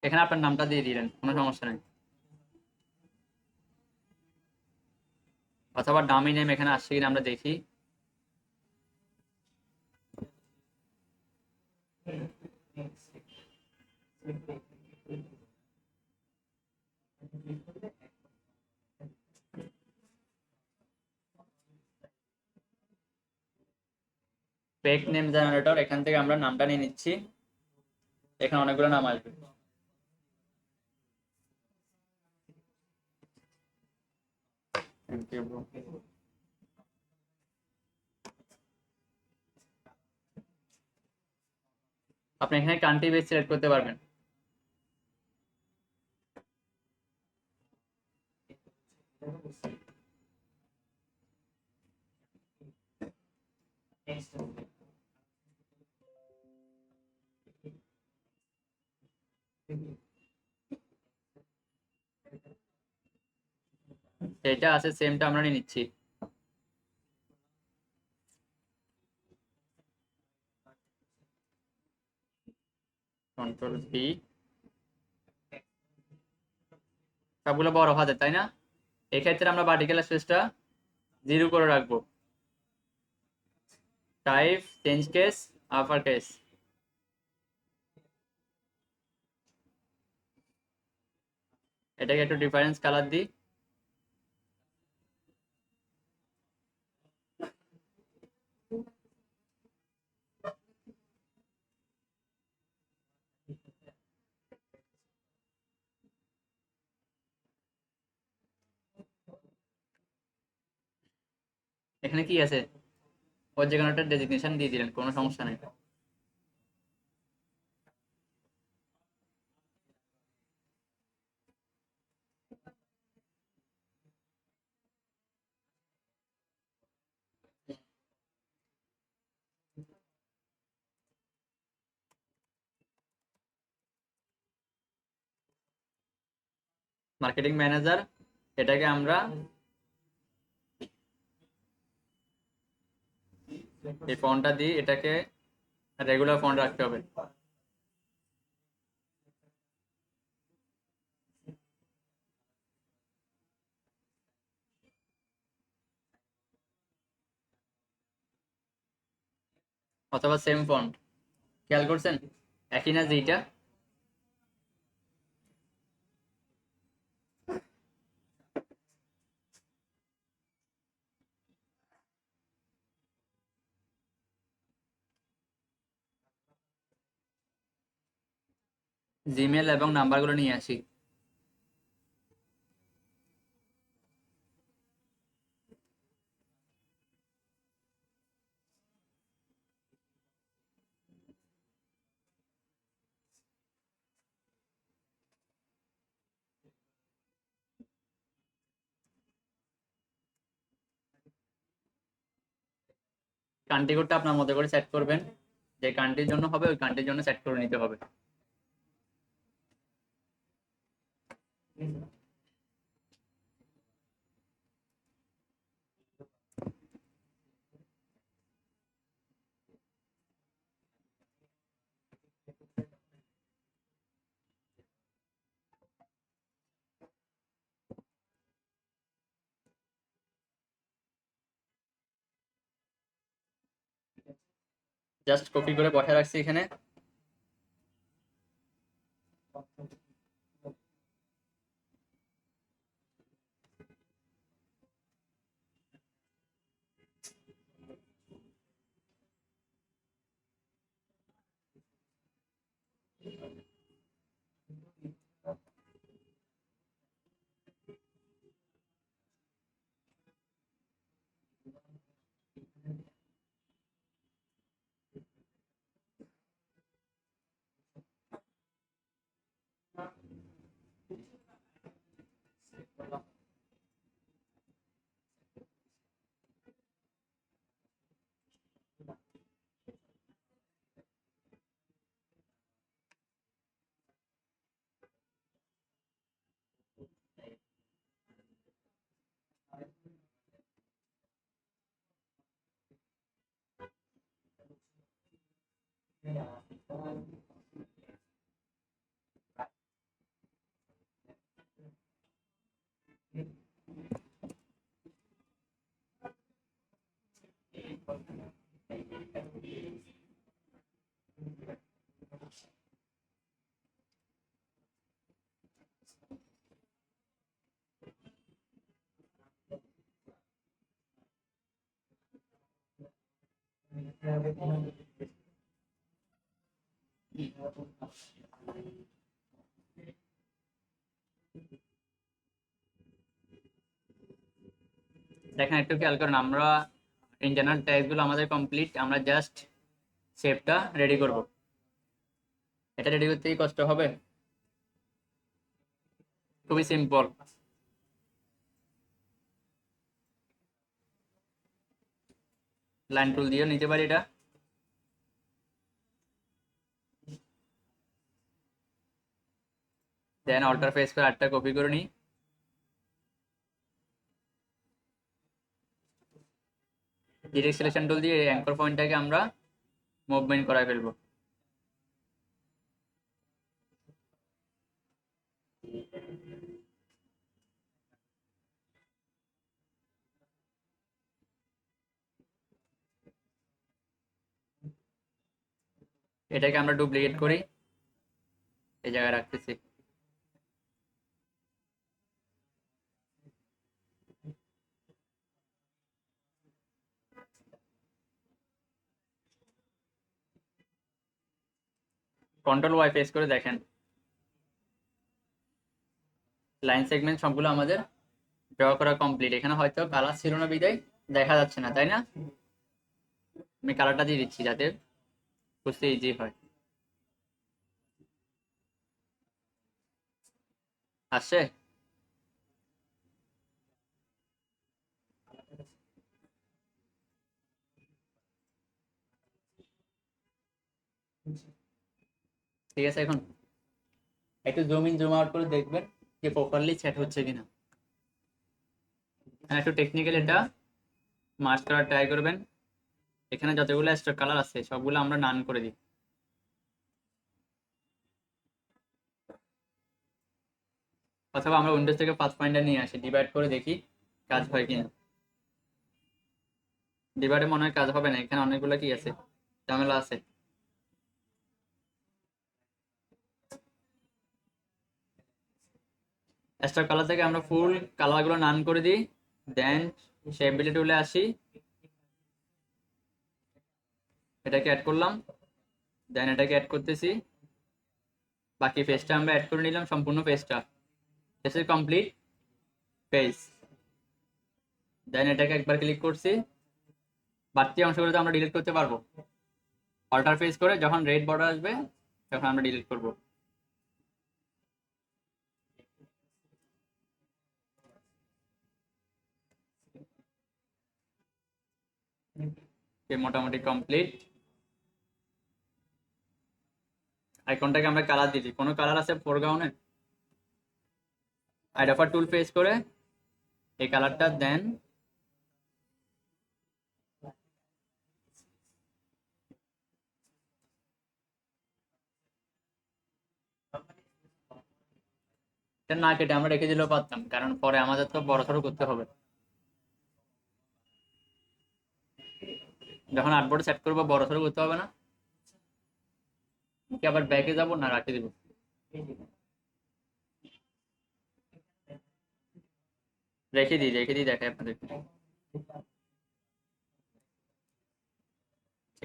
এখানে আপনার নামটা দিয়ে দিলেন, কোনো সমস্যা নেই। অথবা ডামি নেম এখানে আসছে কিনা আমরা দেখি। ফেক নেম জেনারেটর, এখান থেকে আমরা নামটা নিয়ে নিচ্ছি। এখানে অনেকগুলো নাম আসবে। Thank you, bro. আপনি এখানে কান্ট্রি বেস সিলেক্ট করতে পারবেন। যেটা আছে সেমটা আমরা নিয়ে নিচ্ছি। কন্ট্রোল পি, সবগুলো বড় হাতের তাই না? এক্ষেত্রে আমরা ভার্টিক্যাল স্পেসটা 0 করে রাখবো। Type change case upper case. এটাকে একটু ডিফারেন্স কালার দিই। এখানে কি আছে, ওর যে কোনো একটা ডেজিগনেশন দিয়ে দিলেন, কোনো সমস্যা নেই। মার্কেটিং ম্যানেজার, এটাকে আমরা এই ফন্টটা দিই, এটাকে রেগুলার ফন্ট রাখতে হবে। অথবা সেম ফন্ট, খেয়াল করছেন একই না যেটা? জিমেল এবং নাম্বারগুলো নিয়ে আসি। কান্ট্রি কোডটা আপনার মতো করে সেট করবেন, যে কান্ট্রির জন্য হবে ওই কান্ট্রির জন্য সেট করে নিতে হবে। জাস্ট কপি করে বসে রাখছি এখানে। দেখেন একটু খেয়াল করেন, আমরা ইন্টারনাল ট্যাগ গুলো আমাদের কমপ্লিট, আমরা জাস্ট শেপটা রেডি করব। এটা রেডি করতে কি কষ্ট হবে? খুবই সিম্পল। লাইন টুল দিয়েও নিতে পারি এটা। দেন অল্টার ফেস করে আটটা কপি করে নিই। ডিরেক্ট সিলেকশন টুল দিয়ে অ্যাঙ্কর পয়েন্টটাকে আমরা মুভমেন্ট করায় ফেলবো। এটাকে আমরা ডুপ্লিকেট করি, এই জায়গায় রাখতেছি। কন্ট্রোল ওয়াই প্রেস করে দেখেন লাইন সেগমেন্ট সবগুলো আমাদের ড্র করা কমপ্লিট। এখানে হয়তো কালার ছিল না বিদায় দেখা যাচ্ছে না, তাই না? আমি কালারটা দিয়ে দিচ্ছি যাতে বুঝতে ইজি হয়। আসছে? ঠিক আছে, এখন একটু জুম ইন জুম আউট করে দেখবেন যে প্রপারলি সেট হচ্ছে কিনা। একটু টেকনিক্যাল এটা মার্চ করার ট্রাই করবেন। এখানে যতগুলো এক্সট্রা কালার আছে সবগুলো আমরা নান করে দিই, অথবা আমরা উইন্ডোজ থেকে পাথ ফাইন্ডার নিয়ে আসি, ডিভাইড করে দেখি কাজ হয় কিনা। ডিভাইডে মনে হয় কাজ হবে না, এখানে অনেকগুলো কি আছে, ঝামেলা আছে। এক্সট্রা কালার থেকে আমরা ফুল কালারগুলো নান করে দিই। দেন শেপ বিলে টুলে আসি, এটাকে অ্যাড করলাম। দেন এটাকে অ্যাড করতেছি, বাকি পেজটা আমরা অ্যাড করে নিলাম, সম্পূর্ণ পেজটা। This is complete page. Then এটাকে একবার ক্লিক করছি, বাড়তি অংশগুলো তো আমরা ডিলিট করতে পারবো। অল্টার পেজ করে যখন রেড বর্ডার আসবে তখন আমরা ডিলিট করব। মোটামুটি কমপ্লিট। আইকনটাকে আমরা কালার দিয়েছি, কোনো কালার আছে ফোরগ্রাউন্ডে, আইডাফার টুল পেজ করে এই কালারটা দেন। এটা না কেটে আমরা রেখে দিলেও পারতাম, কারণ পরে আমাদের তো বড়সড় করতে হবে। যখন আর্টবোর্ডে সেট করবো বড় সড়ো করতে হবে না, কি আবার ব্যাকে যাবো না রাখে দিব? রেখে দিই দেখাই আপনাদের,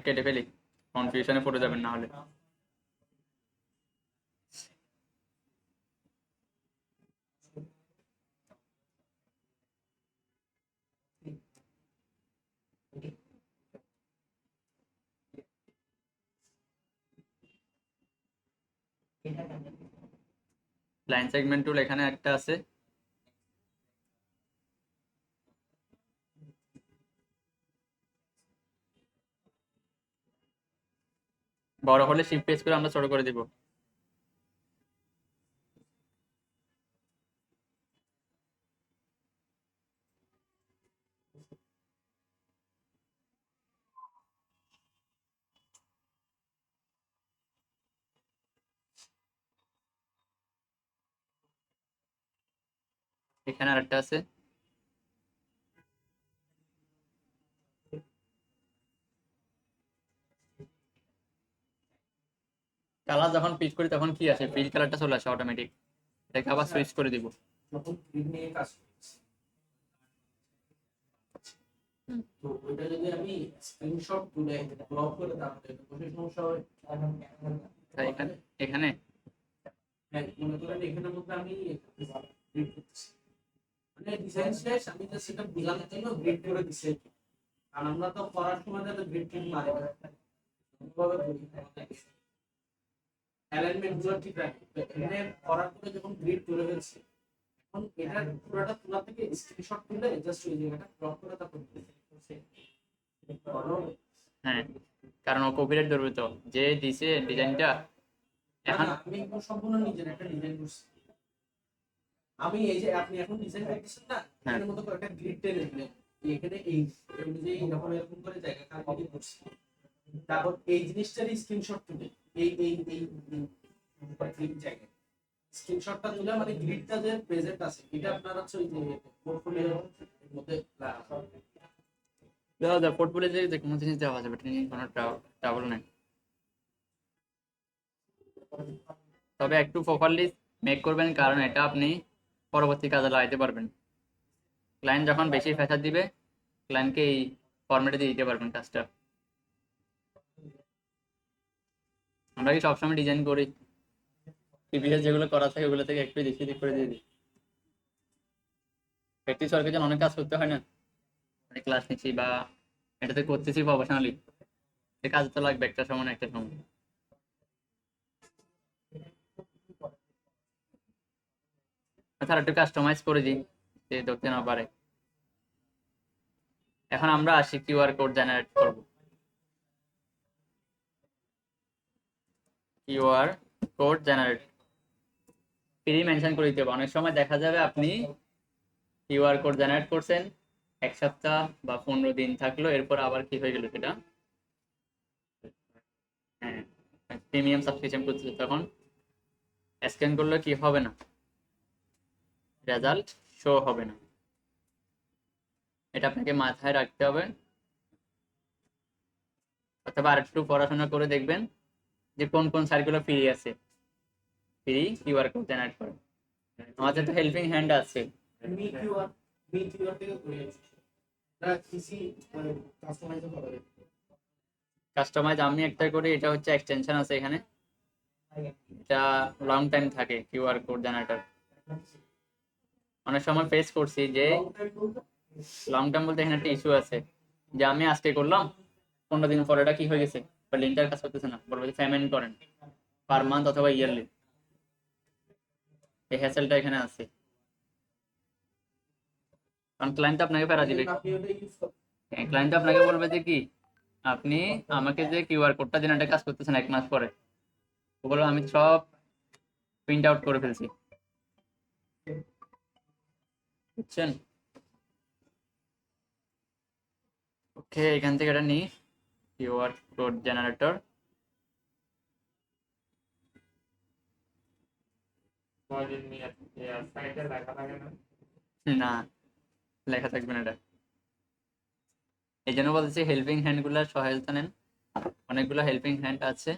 কেটে ফেলি, কনফিউশনে পড়ে যাবেন না হলে। লাইন সেগমেন্ট টুল এখানে একটা আছে, বড় হলে শিফট প্রেস করে আমরা ছোট করে দিব। এখানে আরেকটা আছে, কালার যখন পিচ করি তখন কি আসে, ফিল কালারটা চলে আসে অটোমেটিক, এটাকে আবার সুইচ করে দিব। যখন গ্রিড নিয়ে কাজ করছি, তো ওইটা যদি আমি স্ক্রিনশট তুলে ব্লক করে তাহলে এটা বসে সমস্যা হয়। তাই এখানে এখানে হ্যাঁ, মনে করেন এখানের মধ্যে আমি গ্রিড করতেছি, মানে ডিজাইন শেষ, আমি জাস্ট সেটা বোঝানোর জন্য গ্রিড করে দিচ্ছি। আর আমরা তো করার সময় যাতে গ্রিড টিড মারি না, ভাবে করি অ্যালাইনমেন্ট গুলো ঠিক রাখি। তো এখানে করার পরে যখন গ্রিড তুলে ফেলছি, এখন এটার পুরোটা তোলা থেকে স্ক্রিনশট তুলে জাস্ট ওই জায়গাটা ব্লক করে তারপর হ্যাঁ, কারণ ও কপিরাইট ধরবে তো, যে দিছে ডিজাইনটা। এখন আমি একদম সম্পূর্ণ নিজের একটা ডিজাইন করছি। আমি এই যে আপনি এখন ডিজাইন করতেছেন না, হ্যাঁ এর মতো একটা গ্রিড টেনে দিলেন, এখানে এই অনুযায়ী এরকম এরকম করে জায়গা কালকে করছি, তারপর এই জিনিসটারই স্ক্রিনশট তুলে এই গ্রিড জায়গায় স্ক্রিনশটটা তুলে মানে গ্রিডটা যে প্রেজেন্ট আছে এটা আপনার হচ্ছে ওই যে পোর্টফোলিওর মধ্যে লাগা। দেওয়া যায়, পোর্টফোলিও যে কোনো জিনিস দেওয়া যাবে, এটা নিয়ে কোনো ট্রাবল নেই। তবে একটু প্রপারলি মেক করবেন, কারণ এটা আপনি পরবর্তী কাজে লাগাইতে পারবেন। ক্লায়েন্ট যখন বেশি প্রেসার দিবে, ক্লায়েন্টকে এই ফরম্যাটে দিয়ে দিতে পারবেন কাজটা। আমরা কি সবসময় ডিজাইন করি, প্রিভিয়াস যেগুলো করা থাকে ওগুলো থেকে একটু বেশি দিক করে দিয়ে দিই। প্র্যাকটিস ওয়ার্কের জন্য অনেক কাজ করতে হয় না, অনেক ক্লাস নিচ্ছি বা এটাতে করতেছি প্রফেশনালি, সে কাজ তো লাগবে একটা সময় না একটা সময়। তাছাড়া একটু কাস্টমাইজ করে দিই, সে ধরতে না পারে। এখন আমরা আসি কিউআর কোড জেনারেট করব। QR code generate free mention করে দিতে হবে। অনেক সময় দেখা যাবে আপনি কিউআর কোড জেনারেট করছেন, এক সপ্তাহ বা 15 দিন থাকলো, এরপর আবার কি হয়ে গেল সেটা, হ্যাঁ, প্রিমিয়াম সাবস্ক্রিপশন করতেছে, তখন স্ক্যান করলে কি হবে না, রেজাল্ট শো হবে না। এটা আপনাকে মাথায় রাখতে হবে, অথবা আরেকটু পড়াশোনা করে দেখবেন যে কোন কোন সাইটগুলো ফ্রি আছে, ফ্রি কিউআর কোড জেনারেট করে। আমাদের তো হেল্পিং হ্যান্ড আছে। মি কিউআর মি কিউআর থেকে করে যাচ্ছি না কিছু মানে কাস্টমাইজ করা যায়। কাস্টমাইজ আমি একটা করি, এটা হচ্ছে এক্সটেনশন আছে এখানে, এটা লং টাইম থাকে কিউআর কোড জেনারেটর। অনেক সময় ফেস করছি যে লং টাইম বলতে এখানে একটা ইস্যু আছে, যে আমি আজকে করলাম, 15 দিন পরে এটা কি হয়ে গেছে বা লিঙ্কটার কাজ করতেছে না, বলবো যে পেমেন্ট করেন পার মান্থ অথবা ইয়ারলি। এই হ্যাসেলটা এখানে আছে, কারণ ক্লায়েন্ট আপনাকে প্যারা দিবে। আপনি ওটা ইউজ করেন। ক্লায়েন্ট আপনাকে বলবে যে কি, আপনি আমাকে যে কিউআর কোডটা জেনারেটে কাজ করতেছেন 1 মাস পরে, ও বলবো আমি তো সব প্রিন্ট আউট করে ফেলছি, বুঝছেন? ওকে, এখান থেকে এটা নিই, কিউআর কোড জেনারেটর। না, লেখা থাকবে না এটা। এই জন্য বলতেছি হেল্পিং হ্যান্ড গুলার সহায়তা নেন। অনেকগুলো হেল্পিং হ্যান্ড আছে,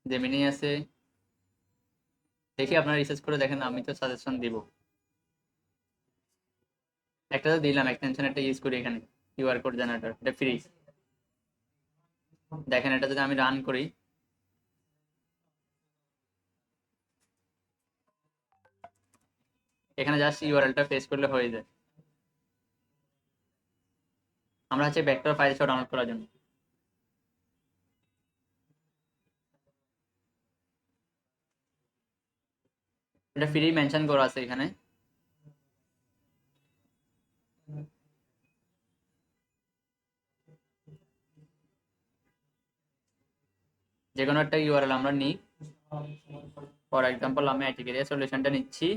জেমিনি আছে, দেখি আপনারা রিসার্চ করে দেখেন, আমি তো সাজেশন দিব। একটা তো দিলাম এক্সটেনশন, একটা ইউজ করি এখানে, কিউআর কোড জেনারেটর, এটা ফ্রি। দেখেন এটা যদি আমি রান করি, এখানে জাস্ট ইউআরএলটা পেস্ট করলে হয়ে যায়। আমরা হচ্ছে ভেক্টর ফাইল সহ ডাউনলোড করার জন্য। এটা ফ্রি মেনশন করা আছে এখানে। যে কোনো একটা ইউআরএল আমরা নিই, ফর এক্সাম্পল আমি আইটিকেরিয়া সলিউশনটা নিচ্ছি,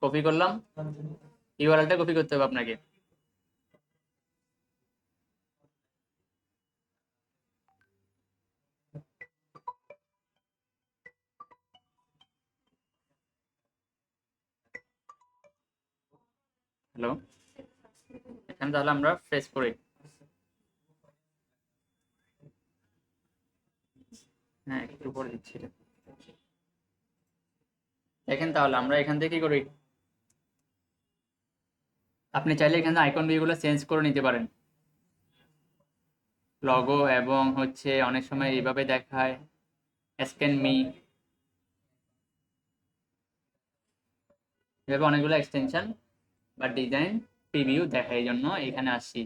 কপি করলাম। ইউআরএলটা কপি করতে হবে আপনাকে। হ্যালো, এখানে তাহলে আমরা ফ্রেশ করি। হ্যাঁ, একটু পরে দিচ্ছি এটা। দেখেন তাহলে আমরা এখান থেকে কি করি, আপনি চাইলে এখানে আইকন ভিউগুলো চেঞ্জ করে নিতে পারেন, লগো, এবং হচ্ছে অনেক সময় এইভাবে দেখায় স্ক্যান মি, এভাবে অনেকগুলো এক্সটেনশন বা ডিজাইন প্রিভিউ দেখায়। এই জন্য এখানে আসি,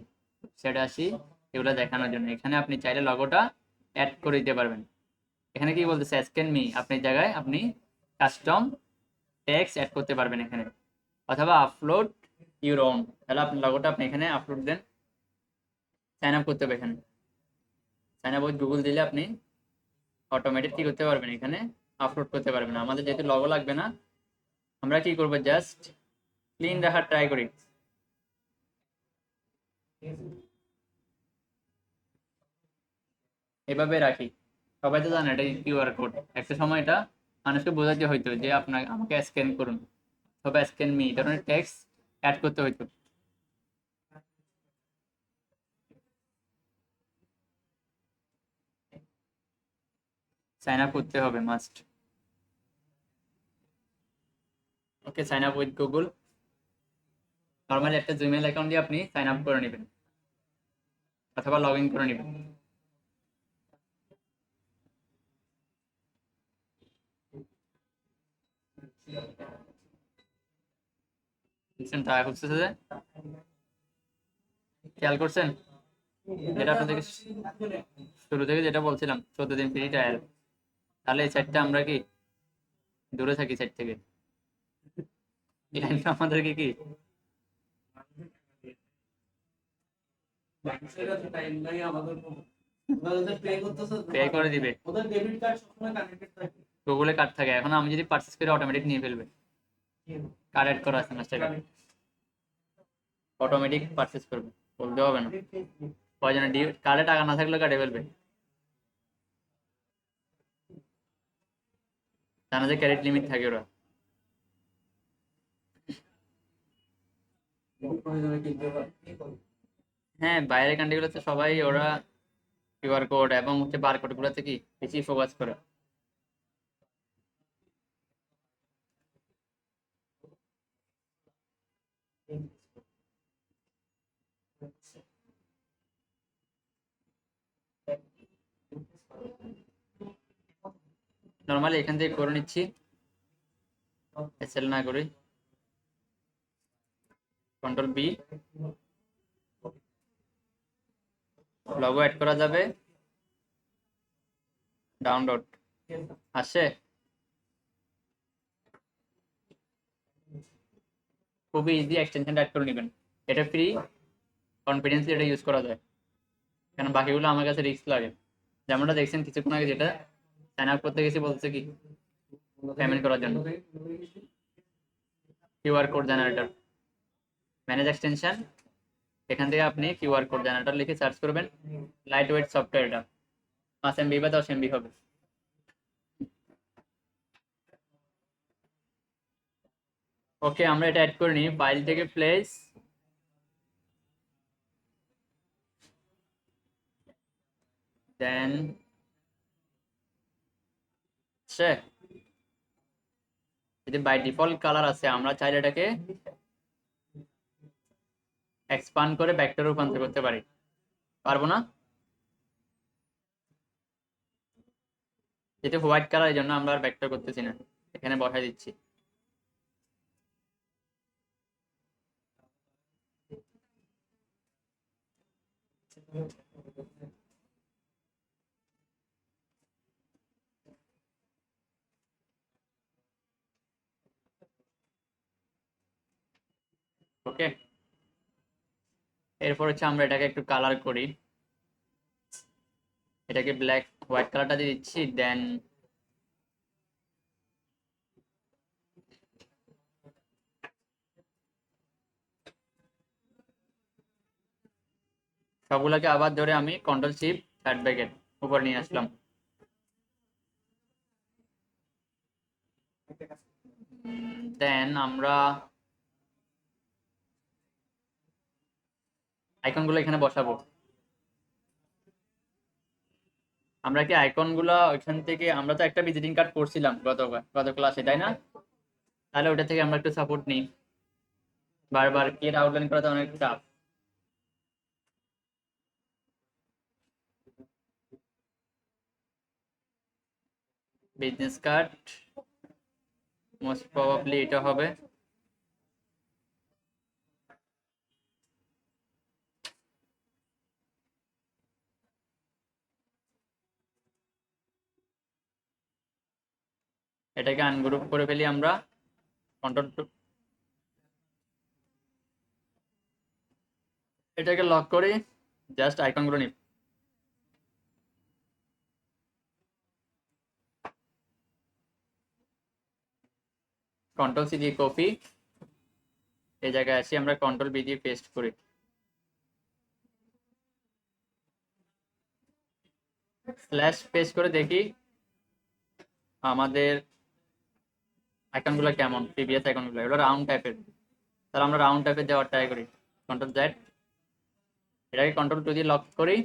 সেটা আসি এগুলো দেখানোর জন্য। এখানে আপনি চাইলে লগোটা অ্যাড করে দিতে পারবেন। এখানে কি বলতেছে, স্ক্যান মি, আপনি জায়গায় আপনি কাস্টম টেক্সট অ্যাড করতে পারবেন এখানে, অথবা আপলোড ইউর ওন। তাহলে আপনার লগোটা আপনি এখানে আপলোড দেন, সাইন আপ করতে হবে এখানে। সাইন আপ উইথ গুগল দিলে আপনি অটোমেটিক কি করতে পারবেন, এখানে আপলোড করতে পারবেন। আমাদের যেহেতু লগো লাগবে না, আমরা কি করবো, জাস্ট ক্লিন রাখার ট্রাই করি। এভাবে রাখি। সবাই তো জানে এটা কিউআর কোড, একটা সময় এটা মানুষকে বোঝাতে হইতো যে আপনাকে আমাকে স্ক্যান করুন, অথবা স্ক্যান মি, এই ধরনের টেক্সট অ্যাড করতে হইতো। সাইন আপ করতে হবে must. Okay, sign up with Google. Normally একটা জিমেল অ্যাকাউন্ট দিয়ে আপনি সাইন আপ করে নেবেন, অথবা লগ ইন করে নেবেন। দেখছেন টাকা খুঁজতেছে যে, খেয়াল করছেন? যেটা আপনাদেরকে শুরু থেকে যেটা বলছিলাম, 14 দিন ফ্রি ট্রায়াল। তাহলে এই সাইটটা আমরা কি দূরে থাকি সাইট থেকে, এই লাইনটা আমাদেরকে কি মানুষের কাছে টাইম নাই, আমাদের ওরা যাদের পে করতেছে পে করে দিবে। ওদের ডেবিট কার্ড সবসময় কানেক্টেড থাকে। গুগলে কার্ড থাকে, এখন আমি যদি পারচেস করে অটোমেটিক নিয়ে ফেলবে, কার্ড অ্যাড করা আছে মাস্টার কার্ড, অটোমেটিক পারচেস করবে, বলতে হবে না। প্রয়োজনে কার্ডে টাকা না থাকলে কাটে ফেলবে, জানা যে ক্রেডিট লিমিট থাকে ওরা। প্রয়োজনে কিনতে পারে। হ্যাঁ, বাইরের কান্ট্রিগুলোতে সবাই ওরা কিউআর কোড এবং হচ্ছে বারকোড গুলোতে কি বেশি ফোকাস করে। নর্মালি এখান থেকে করে নিচ্ছি, এসএল না করি, কন্ট্রোল বি, লগো অ্যাড করা যাবে, ডাউনলোড আসে, খুবই ইজি, এক্সটেনশন অ্যাড করে নেবেন। এটা ফ্রি, কনফিডেন্সলি এটা ইউজ করা যায়, কারণ বাকিগুলো আমার কাছে রিস্ক লাগে। যেমনটা দেখছেন কিছুক্ষণ আগে, যেটা সাইন আপ করতে গেছি বলছে কি পেমেন্ট করার জন্য, QR code generator, manage extension. এখান থেকে আপনি কিউআর কোড জেনারেটর লিখে সার্চ করবেন, লাইট ওয়েট সফটওয়্যার, এটা 5 MB বা 10 MB হবে। ওকে, আমরা এটা অ্যাড করে নিই ফাইল থেকে প্লেস, দেন সে যদি বাই ডিফল্ট কালার আছে আমরা চাইলে এটাকে এক্সপান্ড করে ভেক্টরে রূপান্তর করতে পারি, পারবো না? যেটা হোয়াইট কালার, এই জন্য আমরা আর ভেক্টর করতেছি না, এখানে বসাই দিচ্ছি। ওকে, এরপর হচ্ছে আমরা এটাকে একটু কালার করি, এটাকে ব্ল্যাক হোয়াইট কালারটা দিয়ে দিচ্ছি, দেন সবগুলোকে আবার ধরে আমি কন্ট্রোল শিফট থার্ড ব্র্যাকেট উপর নিয়ে আসলাম। দেন আমরা আইকন গুলো এখানে বসাবো। আমরা কি আইকন গুলা ওইখান থেকে, আমরা তো একটা ভিজিটিং কার্ড করছিলাম গত ক্লাসে, তাই না? তাহলে ওটা থেকে আমরা একটু সাপোর্ট নিই, বারবার কি আউটলাইন করাতে অনেক চাপ। বিজনেস কার্ড মোস্ট প্রবাবলি এটা হবে। এটাকে আনগ্রুপ করে ফেলি আমরা, কন্ট্রোল এটাকে লক করি, জাস্ট আইকন গুলো নিই। কন্ট্রোল সি দিয়ে কপি, এই জায়গায় আসি, আমরা কন্ট্রোল বি দিয়ে পেস্ট করি। স্ল্যাশ পেস্ট করে দেখি আমাদের আইকন গুলো কেমন, প্রিভিয়াস আইকন গুলো এগুলো রাউন্ড টাইপের, তাহলে আমরা রাউন্ড টাইপের দেওয়ার ট্রাই করি। কন্ট্রোল জেড, এটাকে কন্ট্রোল টু দিয়ে লক করি,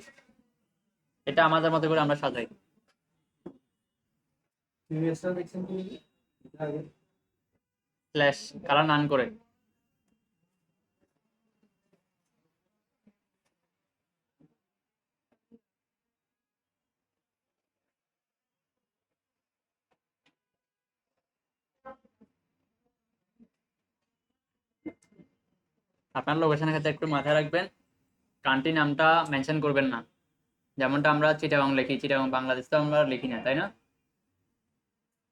এটা আমাদের মতো করে আমরা সাজাই। প্রিভিয়াসটা দেখছেন কি আগে? স্ল্যাশ কালার নান করে, আপনার লোকেশনের ক্ষেত্রে একটু মাথায় রাখবেন, কান্ট্রি নামটা মেনশন করবেন না, যেমনটা আমরা চিটাগাং লিখি, চিটাগাং বাংলাদেশ তো আমরা লিখি না, তাই না?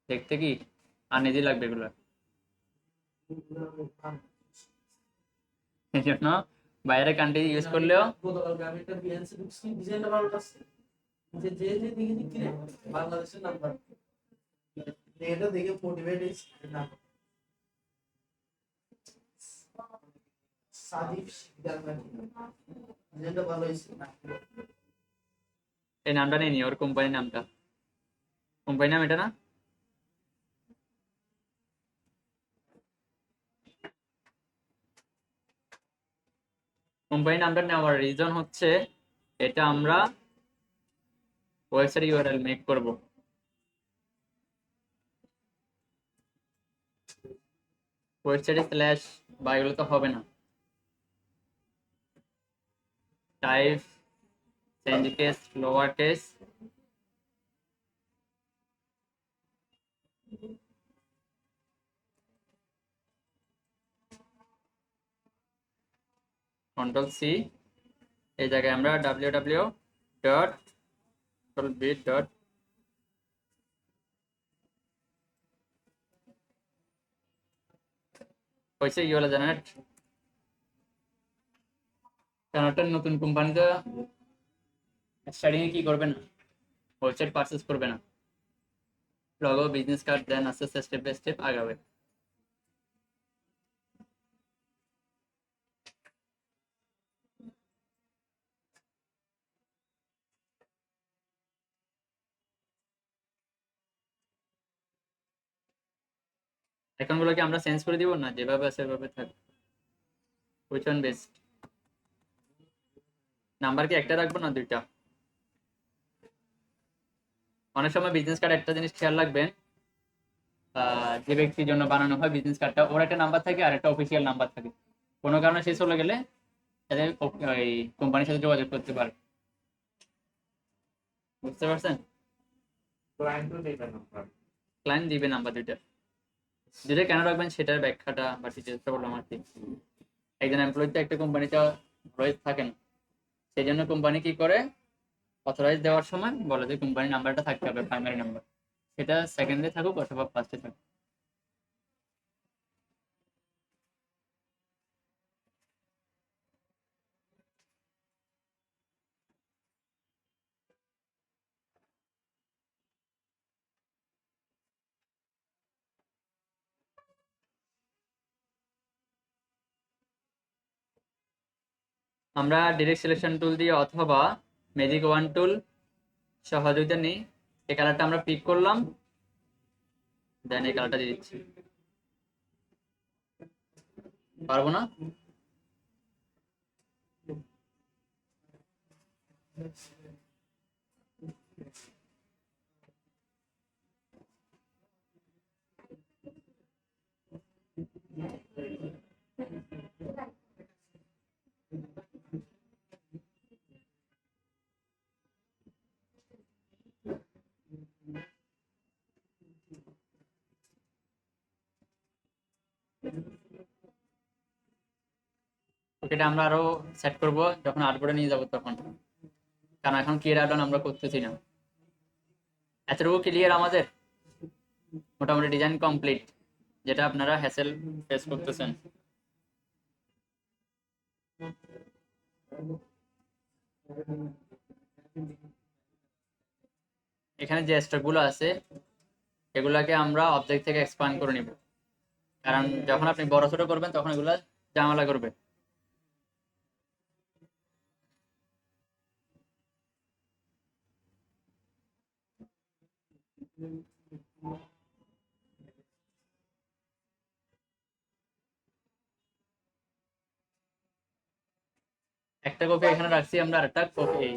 দেখতে কি আনইজি লাগবে এগুলো, এই জন্য বাইরে কান্ট্রি ইউজ করলেও গতকালকে আমি একটা বিএনসি ঢুকছি, ডিজাইনটা ভালো লাগছে, যে যে যে দেখি দেখি রে বাংলাদেশের নাম্বার, এটা দেখে মোটিভেট হয়েছি না। সাদিফ শিকদার নাকি, ডিজাইনটা ভালো হয়েছে না? এই নামটা নিয়ে নি, ওর কোম্পানির নামটা, কোম্পানির নাম এটা না? কোম্পানির নামটা নেওয়ার রিজন হচ্ছে এটা আমরা ওয়েবসাইট ইউআরএল মেক করব, ওয়েবসাইটে স্ল্যাশ বা এগুলো তো হবে না। Type change case lower case, control C, এই জায়গায় আমরা www dot control B dot হয়েছে ইউআরএল জেনারেট। কারণ একটা নতুন কোম্পানিতে স্টার্টিং এ কি করবে না, ওয়েবসাইট পারচেস করবে না, লগো বিজনেস কার্ড দেন আস্তে আস্তে স্টেপ বাই স্টেপ আগাবে। অ্যাকাউন্টগুলোকে আমরা চেঞ্জ করে দিব না, যেভাবে আছে সেভাবে থাকবে? Which one best? নাম্বার কি একটা রাখবো না দুইটা? অনেক সময় বিজনেস কার্ড একটা জিনিস খেয়াল রাখবেন, যে ব্যক্তির জন্য বানানো হয় বিজনেস কার্ডটা, ওর একটা নাম্বার থাকে আর একটা অফিসিয়াল নাম্বার থাকে। কোনো কারণে শেষ চলে গেলে তাদের ওই কোম্পানির সাথে যোগাযোগ করতে পারে। বুঝতে পারছেন? ক্লায়েন্ট দিবে নাম্বার দুইটা। দুইটা কেন রাখবেন সেটার ব্যাখ্যাটা বা ডিটেলসটা বললাম আর কি। একজন এমপ্লয়ি তো একটা কোম্পানিতে রয়ে থাকে না, সেই জন্য কোম্পানি কি করে, অথরাইজ দেওয়ার সময় বলে যে কোম্পানির নাম্বারটা থাকতে হবে, প্রাইমারি নাম্বার, সেটা সেকেন্ডে থাকুক অথবা ফার্স্টে থাকুক। আমরা ডিরেক্ট সিলেকশন টুল দিয়ে অথবা ম্যাজিক ওয়ান টুল সহযোগিতা নিই। এই কালারটা আমরা পিক করলাম, দেন এই কালারটা দিয়ে দিচ্ছি। পারবো না? ওকে, এটা আমরা আরো সেট করব যখন আর্টবোর্ডে নিয়ে যাবো তখন, কারণ এখন ক্লিয়ার আউটলাইন আমরা করতেছি না। এতটুকু ক্লিয়ার আমাদের, মোটামুটি ডিজাইন কমপ্লিট, যেটা আপনারা হ্যাসেল ফেস করতেছেন। এখানে যে স্ট্রোকগুলো আছে এগুলাকে আমরা অবজেক্ট থেকে এক্সপান্ড করে নিব, কারণ যখন আপনি বড় ছোট করবেন তখন এগুলা ঝামেলা করবে। একটা কপি এখানে রাখছি আমরা, আরেকটা কপি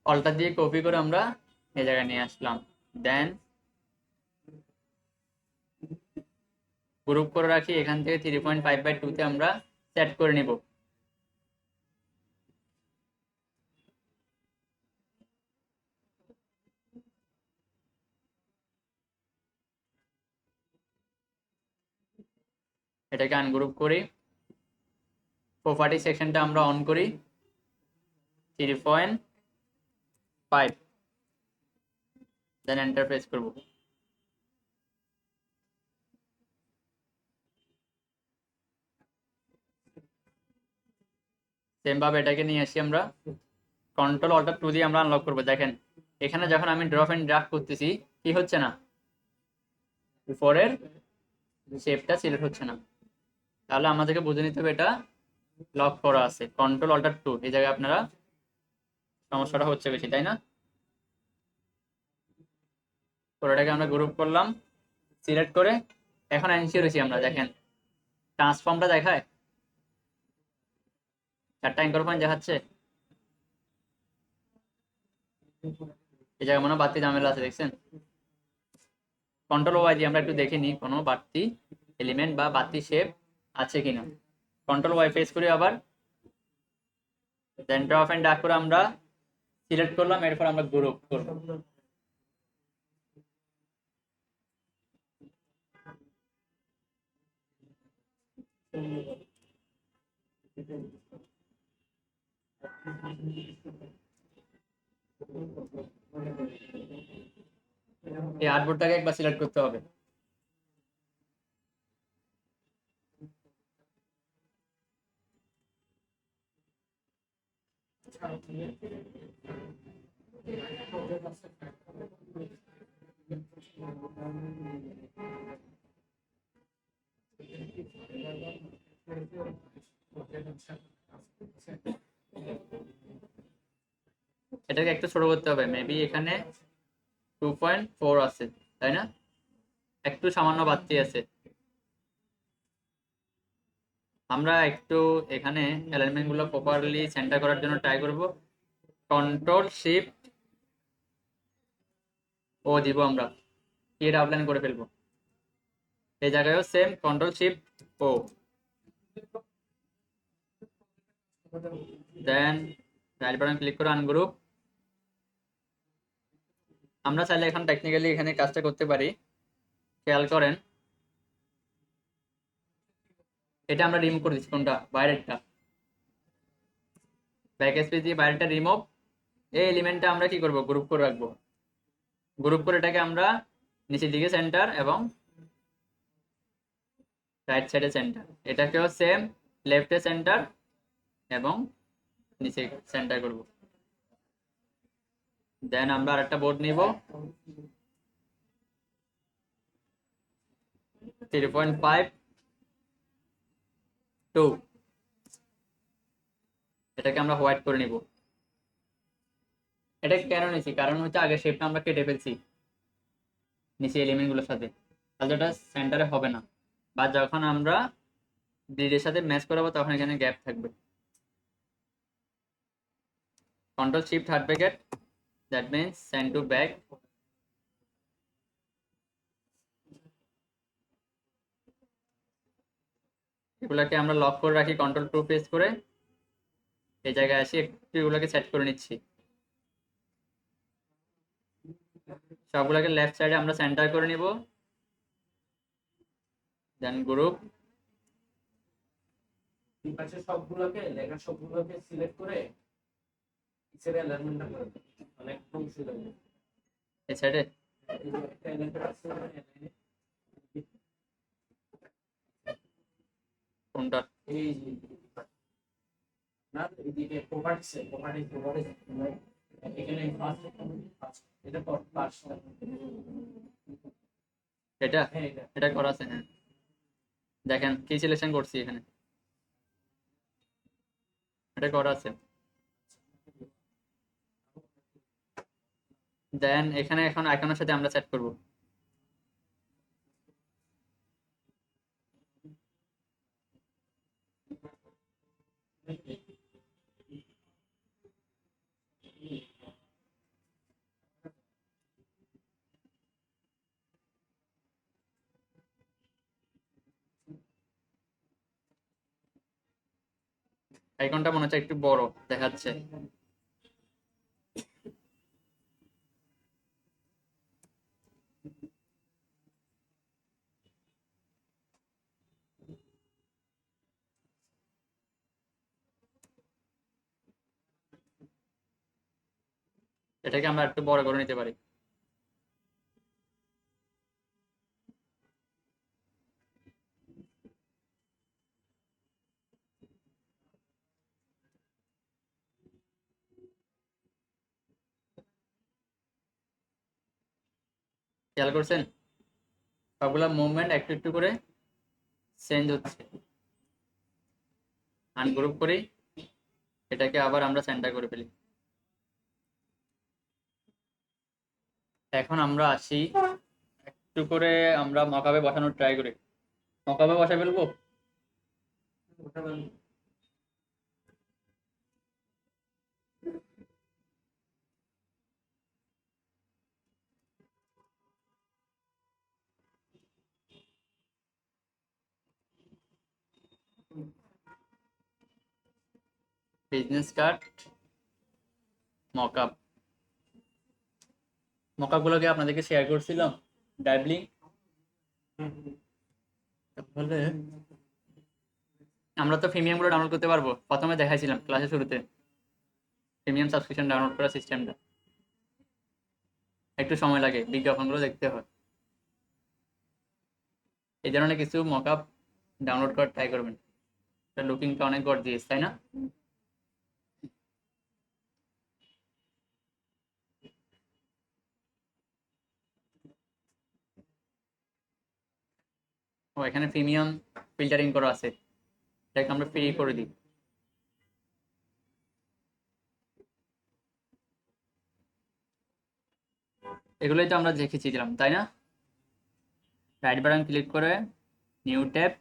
অল্টার দিয়ে কপি করে আমরা এই জায়গায় নিয়ে আসলাম। দেন গ্রুপ করে রাখি, এখান থেকে 3.5/2 তে আমরা সেট করে নিব। এটাকে আনগ্রুপ করি, প্রপার্টি সেকশনটা আমরা অন করি 3.5, দেন এন্টার প্রেস করব। সেম ভাবে এটাকে নিয়ে আসি আমরা, কন্ট্রোল অল্টার 2 দিয়ে আমরা আনলক করবো। দেখেন এখানে যখন আমি ড্রপ এন্ড ড্রাগ করতেছি কি হচ্ছে না, উপরের শেপটা সিলেক্ট হচ্ছে না। তাহলে আমাদেরকে বুঝে নিতে হবে এটা লক করা আছে। কন্ট্রোল অল্টার 2, এই জায়গায় আপনারা সমস্যাটা হচ্ছে বেশি, তাই না? পুরোটাকে আমরা গ্রুপ করলাম, সিলেক্ট করে এখন এনশিওর হয়েছি আমরা। দেখেন ট্রান্সফর্মটা দেখায়, 4টা অ্যাঙ্কর পয়েন্ট দেখাচ্ছে। এই জায়গায় মনে হয় বাড়তি ঝামেলা আছে, দেখছেন? কন্ট্রোল ওয়াই দিয়ে আমরা একটু দেখে নিই কোনো বাড়তি এলিমেন্ট বা বাড়তি শেপ আছে কিনা। কন্ট্রোল ওয়াই প্রেস করি আবার, দেন ড্রপ এন্ড ড্র্যাগ করে আমরা সিলেক্ট করলাম, এরপর আমরা গ্রুপ করব। এই আর্টবোর্ডটাকে একবার সিলেক্ট করতে হবে। এটাকে একটু ছোট করতে হবে, মেবি এখানে 2.4 আছে, তাই না? একটু সামান্য বাড়তি আছে। আমরা একটু এখানে অ্যালাইনমেন্ট গুলো প্রপারলি সেন্টার করার জন্য ট্রাই করব। কন্ট্রোল শিফট ও দিব, আমরা এর আউটলাইন করে ফেলবো। এই জায়গায়ও সেম কন্ট্রোল শিফট ও, দেন রাইট বাটন ক্লিক করে আনগ্রুপ। আমরা চাইলে এখন টেকনিক্যালি এখানে কাজটা করতে পারি। খেয়াল করেন, এটা আমরা রিমুভ করে দিচ্ছি, কোনটা বাইরেরটা, ব্যাক স্পেস দিয়ে বাইরেটা রিমুভ। এই এলিমেন্টটা আমরা কি করব, গ্রুপ করে রাখবো। গ্রুপ করে এটাকে আমরা নিচের দিকে সেন্টার এবং রাইট সাইডে সেন্টার, এটাকেও সেম লেফটে সেন্টার এবং নিচে সেন্টার করব। দেন আমরা আরেকটা বোর্ড নিব 3.52, এটাকে আমরা হোয়াইট করে নিব। এটা কেন নিছি, কারণ হচ্ছে আগে শেপটা আমরা কেটে ফেলছি নিচে এলিমেন্ট গুলোর সাথে, তাহলে এটা সেন্টারে হবে না, বা যখন আমরা গ্রিডের সাথে ম্যাচ করাবো তখন এখানে গ্যাপ থাকবে। Control shift hard bracket, that means send to back. এগুলাকে আমরা লক করে রাখি কন্ট্রোল টু প্রেস করে। এই জায়গায় আসি একটু এগুলোকে সেট করে নিচ্ছি, সবগুলোকে লেফট সাইডে আমরা সেন্টার করে নিব। দেন গ্রুপ, পাশে সবগুলোকে লেখা সবগুলোকে সিলেক্ট করে নিচের অ্যালাইনমেন্টটা করে দিই, অনেক সুবিধা হবে। এই সাইডে এই যে একটা এলিমেন্ট আছে এলাইনে, কোনটা, এই যে না এদিকে প্রপার্টিস এখানে ফার্স্ট এটা ফার্স্ট, এটা হ্যাঁ এটা এটা করা আছে, হ্যাঁ। দেখেন কি সিলেকশন করছি এখানে, এটা করা আছে। দেন এখানে এখন আইকনের সাথে আমরা সেট করব। আইকনটা মনে হচ্ছে একটু বড় দেখাচ্ছে। এটাকে আমরা একটু বড় করে নিতে পারি। খেয়াল করছেন সবগুলা মুভমেন্ট একটু একটু করে চেঞ্জ হচ্ছে। আনগ্রুপ করি, এটাকে আবার আমরা সেন্টার করে ফেলি। এখন আমরা আসি একটু করে আমরা মকাবে বসানোর ট্রাই করি। মকাবে বসা ফেলবো। ওটা বল। বিজনেস কার্ড, মকআপ, মকআপ গুলোকে আপনাদেরকে শেয়ার করছিলাম ড্রাইভ লিঙ্ক। তাহলে আমরা তো প্রিমিয়াম গুলো ডাউনলোড করতে পারবো, প্রথমে দেখাইছিলাম ক্লাসের শুরুতে প্রিমিয়াম সাবস্ক্রিপশন ডাউনলোড করার সিস্টেমটা। একটু সময় লাগে, বিজ্ঞাপনগুলো দেখতে হয়। এই ধরনের কিছু মকআপ ডাউনলোড করার ট্রাই করবেন। লুকিংটা অনেক গর্জিয়াস, তাই না? ও এখানে প্রিমিয়াম ফিল্টারিং করা আছে, এটাকে আমরা ফ্রি করে দিই। এগুলোই তো আমরা দেখেছিলাম, তাই না? রাইট বাটন ক্লিক করে নিউ ট্যাব,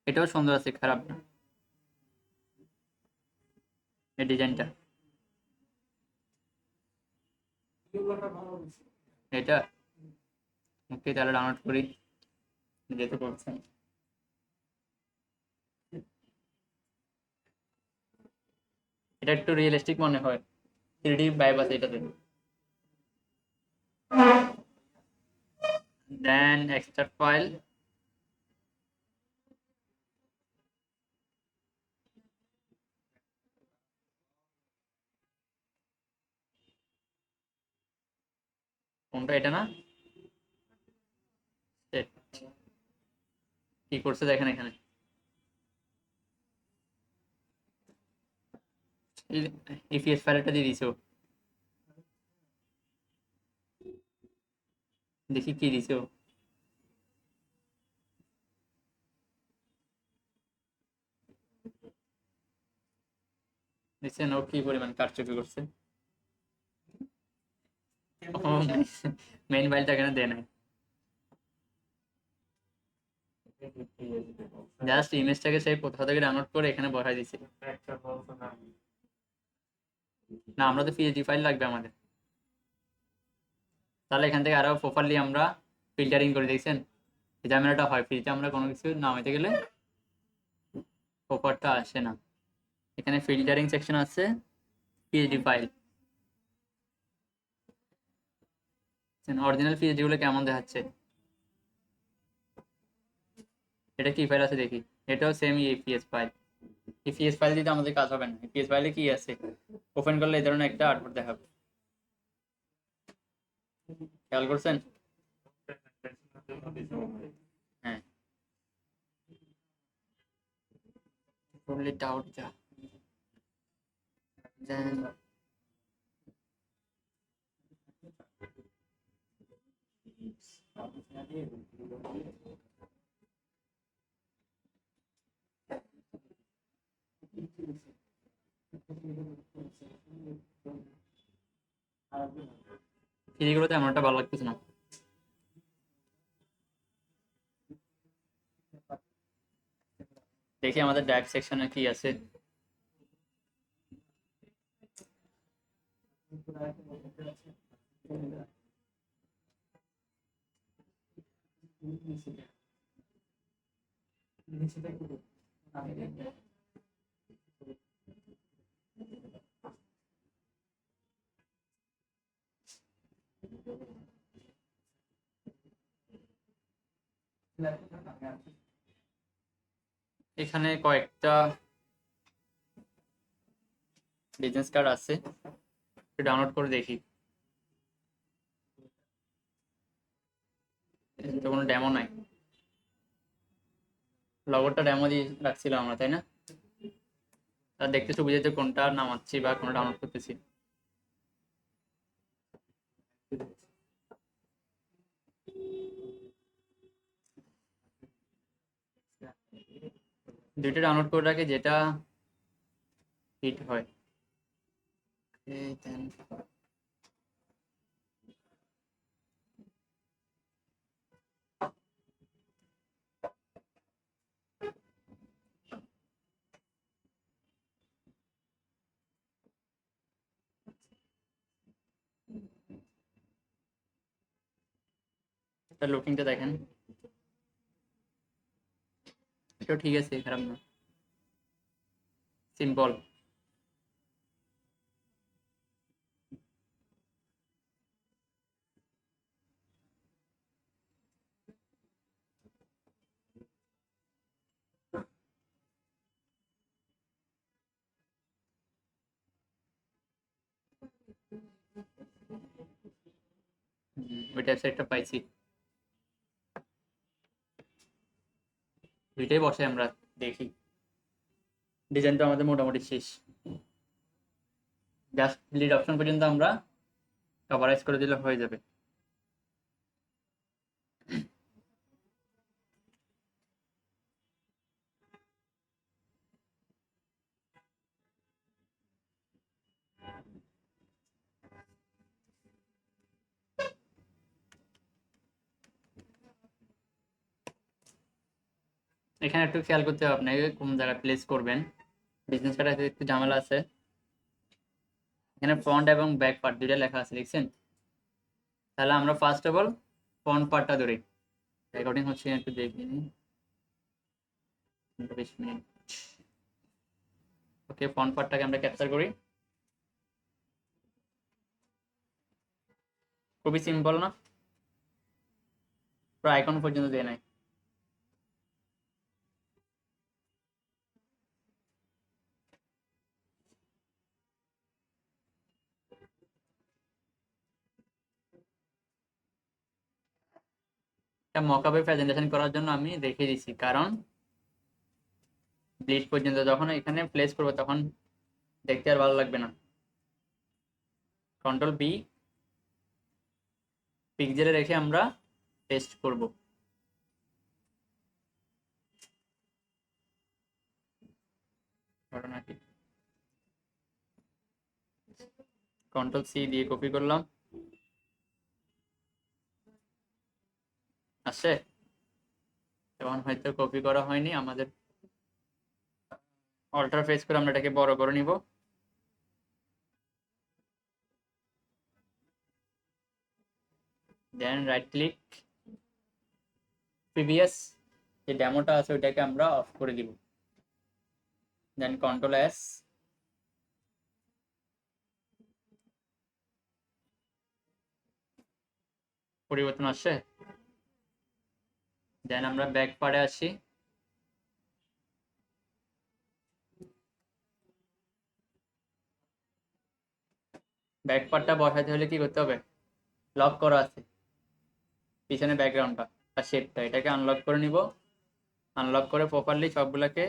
এটাও সুন্দর আছে, খারাপ না এই ডিজাইনটা। এটা ওকে, তাহলে ডাউনলোড করি, যেতে পারছেন। এটা একটু রিয়েলিস্টিক মনে হয়, 3D ভাইব আছে এটাতে। দেন এক্সট্রাক্ট ফাইল, কোনটা, এটা না? Shit, কি করছে দেখেন এখানে, ইপিএস ফাইলটা দিয়ে দিছো, দেখি কি দিছো। দেখছেন ও কি পরিমাণ কারচুপি করছে। মেইন ফাইলটা এখানে দেয় নাই, জাস্ট ইমেজটাকে সেই কোথাও থেকে ডাউনলোড করে এখানে বসাই দিছি। না, আমরা তো পিএইচডি ফাইল লাগবে আমাদের, তাহলে এখান থেকে আরো প্রপারলি আমরা ফিল্টারিং করে, দেখছেন এই ঝামেলাটা হয় ফ্রিতে, আমরা কোনো কিছু নামাইতে গেলে প্রপারটা আসে না। এখানে ফিল্টারিং সেকশন আছে, পিএইচডি ফাইল, অরিজিনাল পিএইচডি গুলো কেমন দেখাচ্ছে। এটা কি ফাইল আছে দেখি, এটাও same EPS file. EPS file দিতে আমাদের কাজ হবে না, ইপিএস ফাইলে কি আছে, ওপেন করলে এই ধরনের একটা আউটপুট দেখাবে, খেয়াল করছেন? হ্যাঁ, ফুললি ডাউট যা, দেন এইগুলোতে এমন একটা ভালো লাগতেছে না। দেখি আমাদের ড্যাগ সেকশনে কি আছে। এখানে কয়েকটা বিজনেস কার্ড আছে, একটু ডাউনলোড করে দেখি। তো কোনো ডেমো নাই, লগোটা ডেমো দিয়ে রাখছিলাম আমরা, তাই না? তার দেখতে সুবিধা হচ্ছে কোনটা নামাচ্ছি বা কোনটা ডাউনলোড করতেছি। দুইটা ডাউনলোড করে রাখি, যেটা হিট হয়। এই দেন লুকিংটা দেখেন, এটাও ঠিক আছে, খারাপ না, সিম্পল। ওই ওয়েবসাইটটা পাইছি, দুইটাই বসে আমরা দেখি। ডিজাইনটা আমাদের মোটামুটি শেষ, জাস্ট লিড অপশন পর্যন্ত আমরা কভারাইজ করে দিলে হয়ে যাবে। এখানে একটু খেয়াল করতে হবে আপনাকে কোন জায়গায় প্লেস করবেন। বিজনেস কার্ডে একটু ঝামেলা আছে। এখানে ফ্রন্ট এবং ব্যাক পার্ট দুইটা লেখা আছে, দেখছেন? তাহলে আমরা ফার্স্ট অফ অল ফ্রন্ট পার্টটা ধরি। রেকর্ডিং হচ্ছে একটু দেখে নিই। 20 মিনিট। ওকে, ফ্রন্ট পার্টটাকে আমরা ক্যাপচার করি। খুবই সিম্পল না? পুরো আইকন পর্যন্ত দিয়ে নেয়। এটা মকআপে প্রেজেন্টেশন করার জন্য আমি রেখে দিছি, কারণ ব্লিড পর্যন্ত যখন এখানে প্লেস করবো তখন দেখতে আর ভালো লাগবে না। কন্ট্রোল বি, পিক্সেলে রেখে আমরা পেস্ট করব। ঘটনা কি, কন্ট্রোল সি দিয়ে কপি করলাম, আসছে। এখন হয়তো কপি করা হয়নি, আমাদের অল্টার ফেস করে আমরা এটাকে বড় করে নিব। দেন রাইট ক্লিক, প্রিভিয়াস যে ডেমোটা আছে ওইটাকে আমরা অফ করে দিব। দেন কন্ট্রোল এস, পরিবর্তন আসছে। দেন আমরা ব্যাক পার্টে আসি। ব্যাক পার্টটা বসাতে হলে কি করতে হবে? লক করা আছে পিছনে ব্যাকগ্রাউন্ডটা আর শেপটা, এটাকে আনলক করে নিব। আনলক করে প্রপারলি সবগুলোকে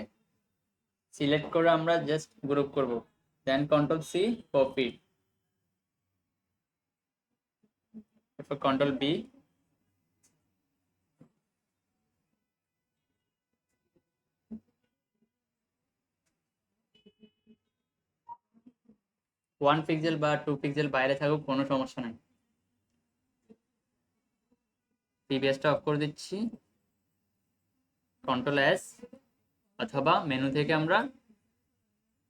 সিলেক্ট করে আমরা জাস্ট গ্রুপ করব। দেন কন্ট্রোল সি, কপি, এরপর কন্ট্রোল বি, ওয়ান পিক্সেল বা 2 পিক্সেল বাইরে থাকুক কোনো সমস্যা নাই। প্রিভিয়াসটা অফ করে দিচ্ছি, কন্ট্রোল এস, অথবা মেনু থেকে আমরা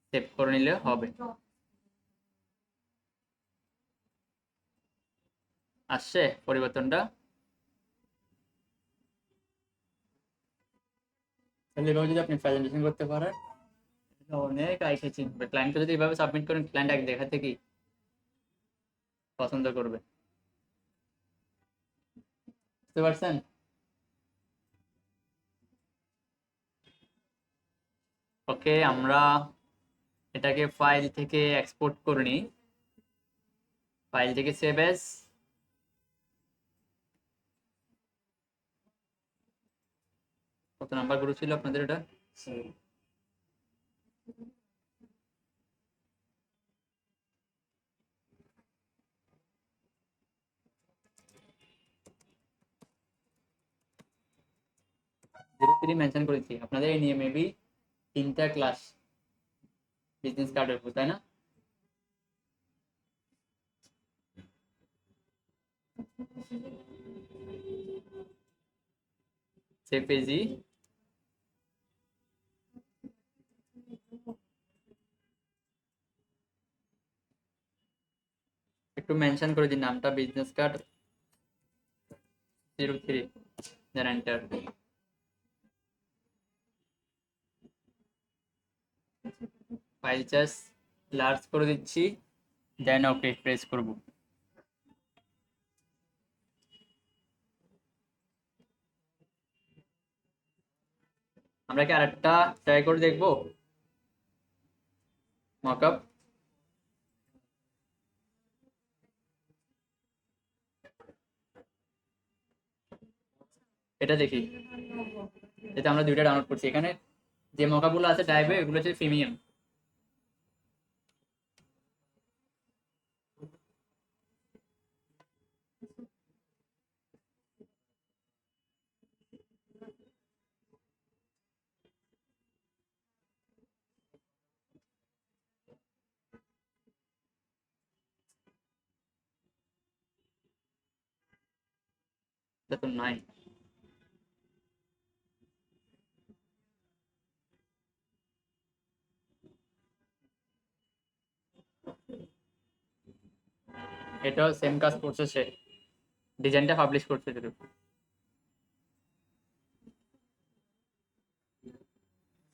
সেভ করে নিলে হবে। আসছে পরিবর্তনটা? তাহলে এভাবে যদি আপনি প্রেজেন্টেশন করতে পারেন অনেক আইসে চিনবে। ক্লায়েন্টকে যদি এভাবে সাবমিট করেন, ক্লায়েন্ট এক দেখা থেকেই পছন্দ করবে। বুঝতে পারছেন? ওকে, আমরা এটাকে ফাইল থেকে এক্সপোর্ট করে নিই। ফাইল থেকে সেভ এস, কত নাম্বার গ্রুপ ছিল আপনাদের এটা? জিরো থ্রি মেনশন করেছি। আপনাদের এই নিয়ে মেবি 3টা ক্লাস বিজনেস কার্ডের উপর, তাই না? সেভ পেজি, একটু মেনশন করে দিন নামটা, business card 03, then enter. File charge large করে দিচ্ছি, দেন ওকে প্রেস করব। আমরা কি আরেকটা ট্রাই করে দেখবো মকআপ? এটা দেখি, এটা আমরা দুইটা ডাউনলোড করছি। এখানে যে মকআপ গুলো আছে টাইপে, এগুলো হচ্ছে প্রিমিয়াম। এটা তো নাই। এটাও সেম কাজ করছে সে, ডিজাইনটা পাবলিশ করছে শুধু।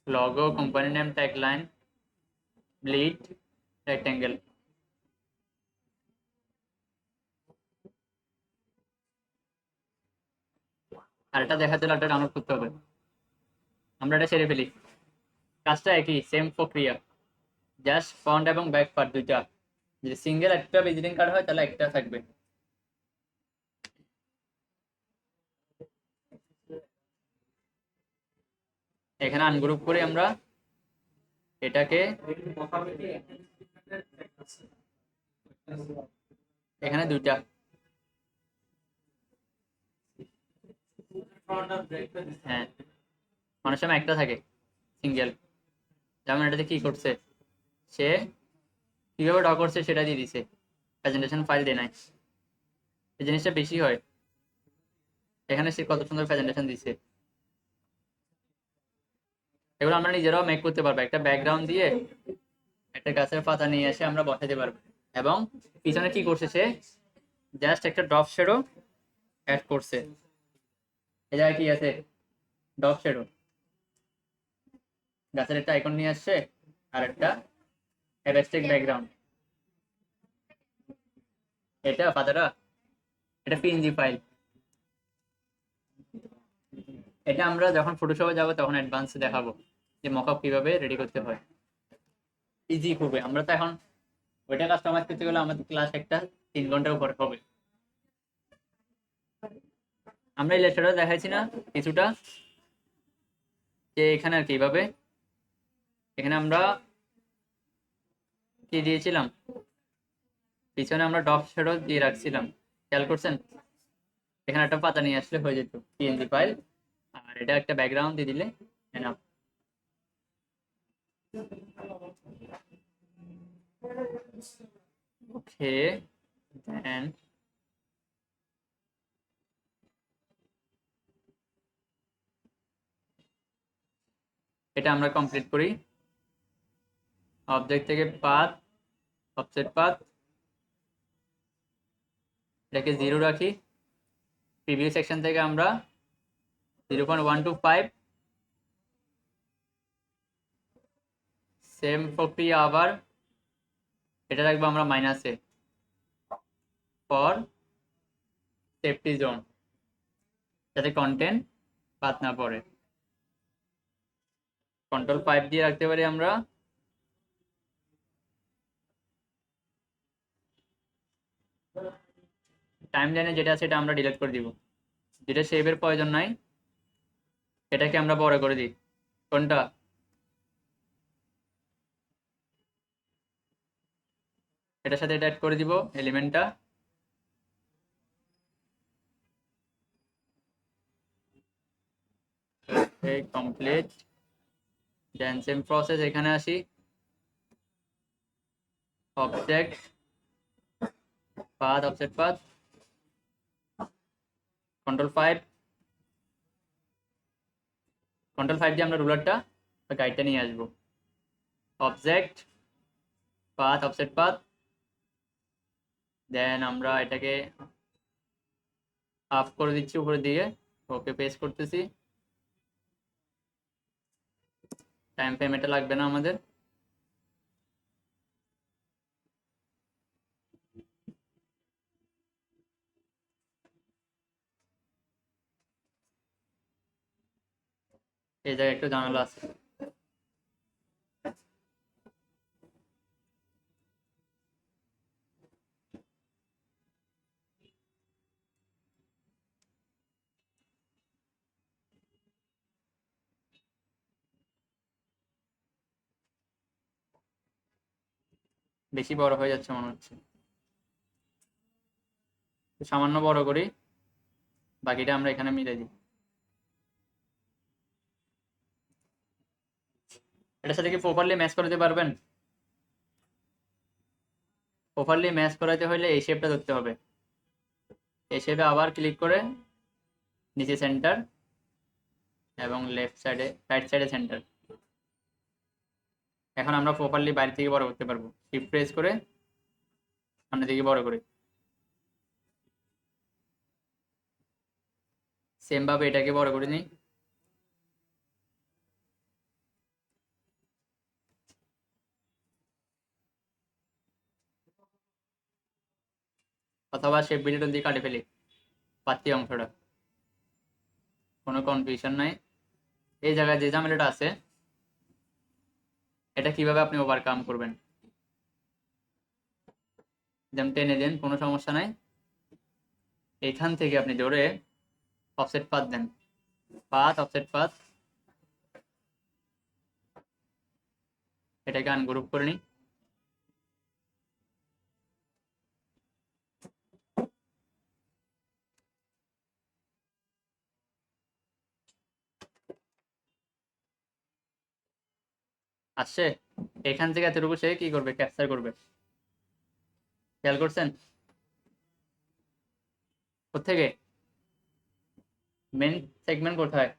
Logo, company name, tagline, bleed, rectangle. আর এটা দেখার জন্য একটা ডাউনলোড করতে হবে, আমরা এটা সেরে ফেলি। কাজটা একই, সেম প্রক্রিয়া, জাস্ট ফ্রন্ট এবং ব্যাক পার্ট দুইটা। যদি সিঙ্গেল একটা ভিজিটিং কার্ড হয় তাহলে একটা থাকবে। এখানে আনগ্রুপ করে আমরা এটাকে, এখানে দুইটা, হ্যাঁ অনেক সময় একটা থাকে সিঙ্গেল। যেমন এটাতে কি করছে সে, কিভাবে ড্র করছে সেটা দিয়ে দিছে, প্রেজেন্টেশন ফাইল দেয় নাই। এই জিনিসটা বেশি হয়। এখানে সে কত সুন্দর প্রেজেন্টেশন দিছে। এগুলো আমরা নিজেরাও মেক করতে পারবো, একটা ব্যাকগ্রাউন্ড দিয়ে একটা গাছের পাতা নিয়ে এসে আমরা বসাতে পারবো। এবং পিছনে কি করছে সে, জাস্ট একটা ড্রপ শেডো অ্যাড করছে। এই জায়গায় কি আছে, ড্রপ শেডো, গাছের একটা আইকন নিয়ে আসছে আর একটা অ্যাবস্ট্রাক্ট ব্যাকগ্রাউন্ড। এটা পাতাটা, এটা পিএনজি ফাইল। এটা আমরা যখন ফটোশপে যাব তখন অ্যাডভান্স দেখাবো যে মকআপ কিভাবে রেডি করতে হয়। ইজি খুবই। আমরা তো এখন ওইটা কাস্টমাইজ করতে গেলে আমাদের ক্লাস একটা 3 ঘন্টার উপর হবে। আমরা ইলাস্ট্রেটর দেখাইছি না কিছুটা, যে এখানে আর কিভাবে, এখানে আমরা কি দিয়েছিলাম, পিছনে আমরা ডপ শ্যাডো দিয়ে রাখছিলাম, খেয়াল করছেন? এখানে একটা পাতা নিয়ে আসলে হয়ে যেত পিএনজি ফাইল, আর এটা একটা ব্যাকগ্রাউন্ড দিয়ে দিলে এনাফ। ওকে, দেন এটা আমরা কমপ্লিট করি। অবজেক্ট থেকে পাথ, অফসেট পাথ, এটাকে 0 রাখি। প্রিভিউ সেকশন থেকে আমরা 0.125, সেম প্রক্রিয়া আবার এটা রাখবো আমরা মাইনাসে, ফর সেফটি জোন, যাতে কন্টেন্ট বাদ না পড়ে। Ctrl 5 দিয়ে রাখতে পারি আমরা। টাইম লাইনে যেটা আছে এটা আমরা ডিলিট করে দিব, যেটা শেপের প্রয়োজন নাই এটাকে আমরা বড় করে দিই। কোনটা, এটার সাথে এটা অ্যাড করে দিব এলিমেন্টটা। এই কমপ্লিট। দেন সেম প্রসেস এখানে আসি, object path, offset path, Ctrl 5, Ctrl 5 দিয়ে আমরা রুলারটা বা গাইডটা নিয়ে আসবো। অবজেক্ট পাথ, অফসেট পাথ, দেন আমরা এটাকে আপ করে দিচ্ছি উপরের দিকে। ওকে, পেস্ট করতেছি। টাইম ফ্রেম এটা লাগবে না আমাদের। এই জায়গায় একটু জানালা আছে। বেশি বড় হয়ে যাচ্ছে মনে হচ্ছে, সামান্য বড় করি, বাকিটা আমরা এখানে মিলে দিই। এটার সাথে কি প্রপারলি ম্যাচ করাতে পারবেন? প্রপারলি ম্যাচ করাতে হলে এই শেপটা ধরতে হবে। এই শেপে আবার ক্লিক করে নিচে সেন্টার এবং লেফট সাইডে, রাইট সাইডে সেন্টার। এখন আমরা প্রপারলি বাইরে থেকে বড় করতে পারবো। শিফট প্রেস করে সামনের দিকে বড় করি। সেম ভাবে এটাকে বড় করে নিই। অথবা শেপ বিল্ডার দিয়ে কাটে ফেলি বাড়তি অংশটা, কোনো কনফিউশন নাই। এই জায়গায় যে ঝামেলাটা আছে এটা কিভাবে আপনি ওভারকাম করবেন, যেমন টেনে দেন, কোনো সমস্যা নাই। এইখান থেকে আপনি ধরে অফসেট পাথ দেন, অফসেট পাথ, এটাকে আনগ্রুপ করে নিই। আসছে, এখান থেকে এতটুকু সে কি করবে, ক্যাপচার করবে। খেয়াল করছেন কোথেকে, মেন সেগমেন্ট কোথায়,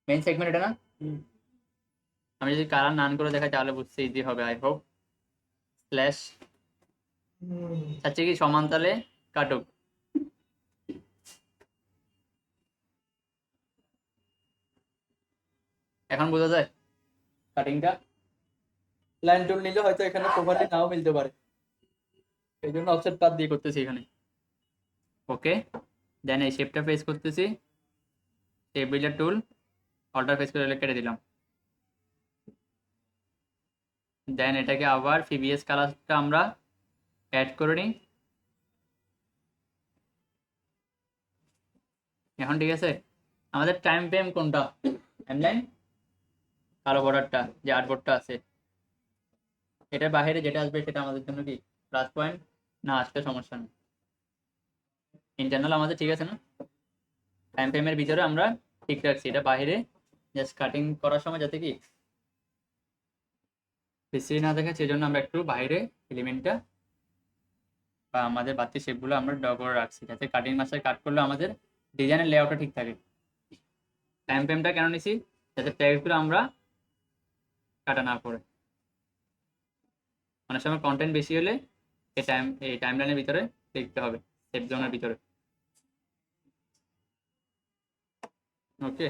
মেন সেগমেন্ট এটা না। আমি যদি কালার নান করে দেখাই তাহলে বুঝতে ইজি হবে, আই হোপ। স্ল্যাশ চাচ্ছি কি সমানতালে কাটুক। এখন বোঝা যায় কাটিংটা। লাইন টুল নিলে হয়তো এখানে প্রপারলি নাও মিলতে পারে, এই জন্য অফসেট পাথ দিয়ে করতেছি এখানে। ওকে, দেন এই শেপটা ফেস করতেছি, shape builder tool alter face করে কেটে দিলাম। দেন এটাকে আবার ফিবিএস কালারটা আমরা অ্যাড করে নিই। এখন ঠিক আছে, আমাদের টাইম ফ্রেম কোনটা, টাইমলাইন কালো বর্ডারটা যে আর্টবোর্ডটা আছে, এটার বাইরে যেটা আসবে সেটা আমাদের জন্য কি প্লাস পয়েন্ট, না আসলে সমস্যা নেই। ইন্টারনাল আমাদের ঠিক আছে না, টাইম ফ্রেমের ভিতরে আমরা ঠিক রাখছি, এটা বাইরে জাস্ট কাটিং করার সময় যাতে কি বেশি না দেখে, সেজন্য আমরা একটু বাইরে এলিমেন্টটা বা আমাদের বাড়তি শেপগুলো আমরা ড্র করে রাখছি, যাতে কাটিং মাস্টার কাট করলে আমাদের ডিজাইনের লেআউটটা ঠিক থাকে। টাইম ফ্রেমটা কেন নিছি, যাতে ট্যাগগুলো আমরা কাটা না পড়ে। অনেক সময় কন্টেন্ট বেশি হলে এই টাইমলাইনের ভিতরে লিখতে হবে, সেফ জোনের ভিতরে। ওকে,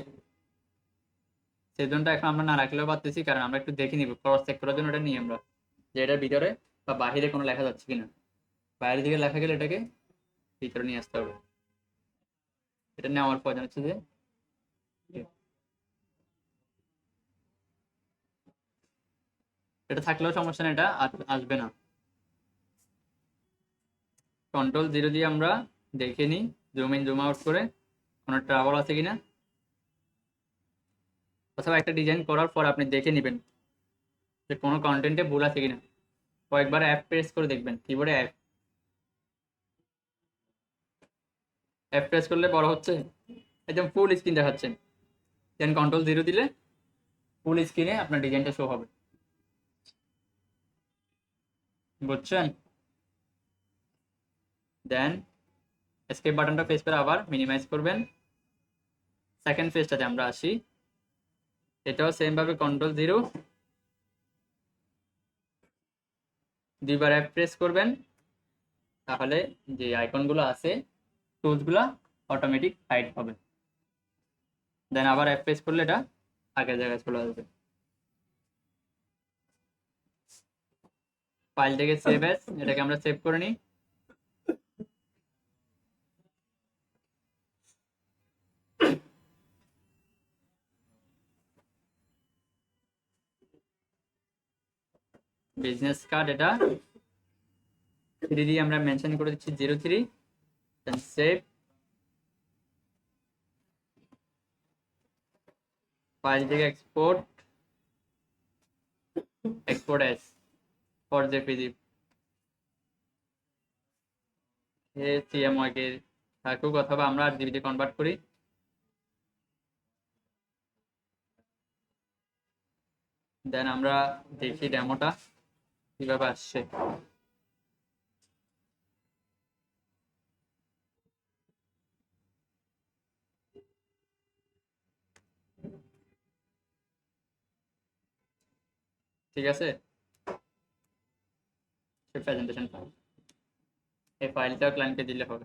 সেফ জোনটা এখন আমরা না রাখলেও পারতেছি, কারণ আমরা একটু দেখে নিব, ক্রস চেক করার জন্য এটা নিই আমরা, যে এটার ভিতরে বা বাহিরে কোনো লেখা যাচ্ছে কিনা। বাইরের দিকে লেখা গেলে এটাকে ভিতরে নিয়ে আসতে হবে। এটা নেওয়ার পর হচ্ছে যে এটা থাকলেও সমস্যা নেই, এটা আসবে না। কন্ট্রোল 0 দিয়ে আমরা দেখে নিই, জুম ইন জুম আউট করে কোনো ট্রাবল আছে কিনা, অথবা একটা ডিজাইন করার পর আপনি দেখে নেবেন যে কোনো কন্টেন্টে ভুল আছে কিনা। কয়েকবার অ্যাপ প্রেস করে দেখবেন, কিবোর্ডে অ্যাপ প্রেস করলে বড় হচ্ছে, একদম ফুল স্ক্রিন দেখাচ্ছেন। দেন কন্ট্রোল 0 দিলে ফুল স্ক্রিনে আপনার ডিজাইনটা শো হবে, বুঝছেন। দেন এসকেপ বাটনটা প্রেস করে আবার মিনিমাইজ করবেন। সেকেন্ড পেজটাতে আমরা আসি, এটাও সেম ভাবে কন্ট্রোল 0, দুইবার অ্যাপ প্রেস করবেন, তাহলে যে আইকনগুলো আছে টুলসগুলো অটোমেটিক হাইড হবে। দেন আবার অ্যাপ প্রেস করলে এটা আগের জায়গায় চলে আসবে। ফাইলটাকে সেভ অ্যাজ, এটাকে আমরা সেভ করে নিই। বিজনেস কার্ড, এটা 3 দিয়ে আমরা মেনশন করে দিচ্ছি 03, দেন সেভ। ফাইল থেকে export as for JPG, CMYK থাকুক, অথবা আমরা জিবিতে কনভার্ট করি। দেন আমরা দেখি ডেমোটা কিভাবে আসছে। ঠিক আছে, প্রেজেন্টেশন ফাইল, এই ফাইলটা ক্লায়েন্টকে দিলে হবে।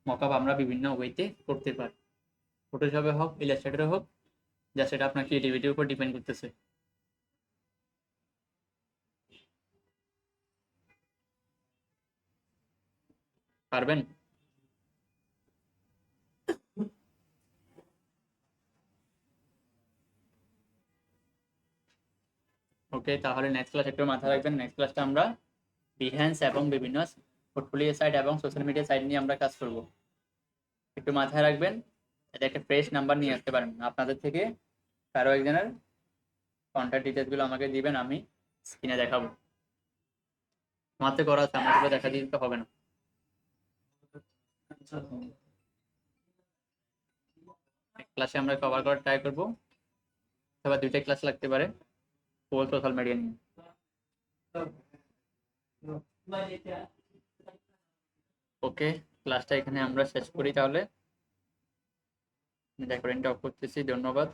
মকআপ আমরা বিভিন্ন ওয়েতে করতে পারি, ফটোশপে হোক ইলাস্ট্রেটরে হোক, যা সেটা আপনার ক্রিয়েটিভিটির উপর ডিপেন্ড করতেছে। পারবেন? ওকে, তাহলে নেক্সট ক্লাস একটু মাথায় রাখবেন। নেক্সট ক্লাসটা আমরা বিহ্যান্স এবং বিভিন্ন পোর্টফোলিও সাইট এবং সোশ্যাল মিডিয়া সাইট নিয়ে আমরা কাজ করব। একটু মাথায় রাখবেন, এটা একটা ফ্রেশ নাম্বার নিয়ে আসতে পারেন। আপনাদের থেকে কারো একজনের কন্ট্যাক্ট ডিটেলসগুলো আমাকে দিবেন, আমি স্ক্রিনে দেখাবো। মাত্র করা আছে, আমাকে দেখা দিতে হবে না। এক ক্লাসে আমরা কভার করার ট্রাই করবো, অথবা 2টা ক্লাস লাগতে পারে ফুল সোশ্যাল মিডিয়া নিয়ে। ওকে, ক্লাসটা এখানে আমরা শেষ করি তাহলে। রেকর্ডিংটা অফ করতেছি। ধন্যবাদ।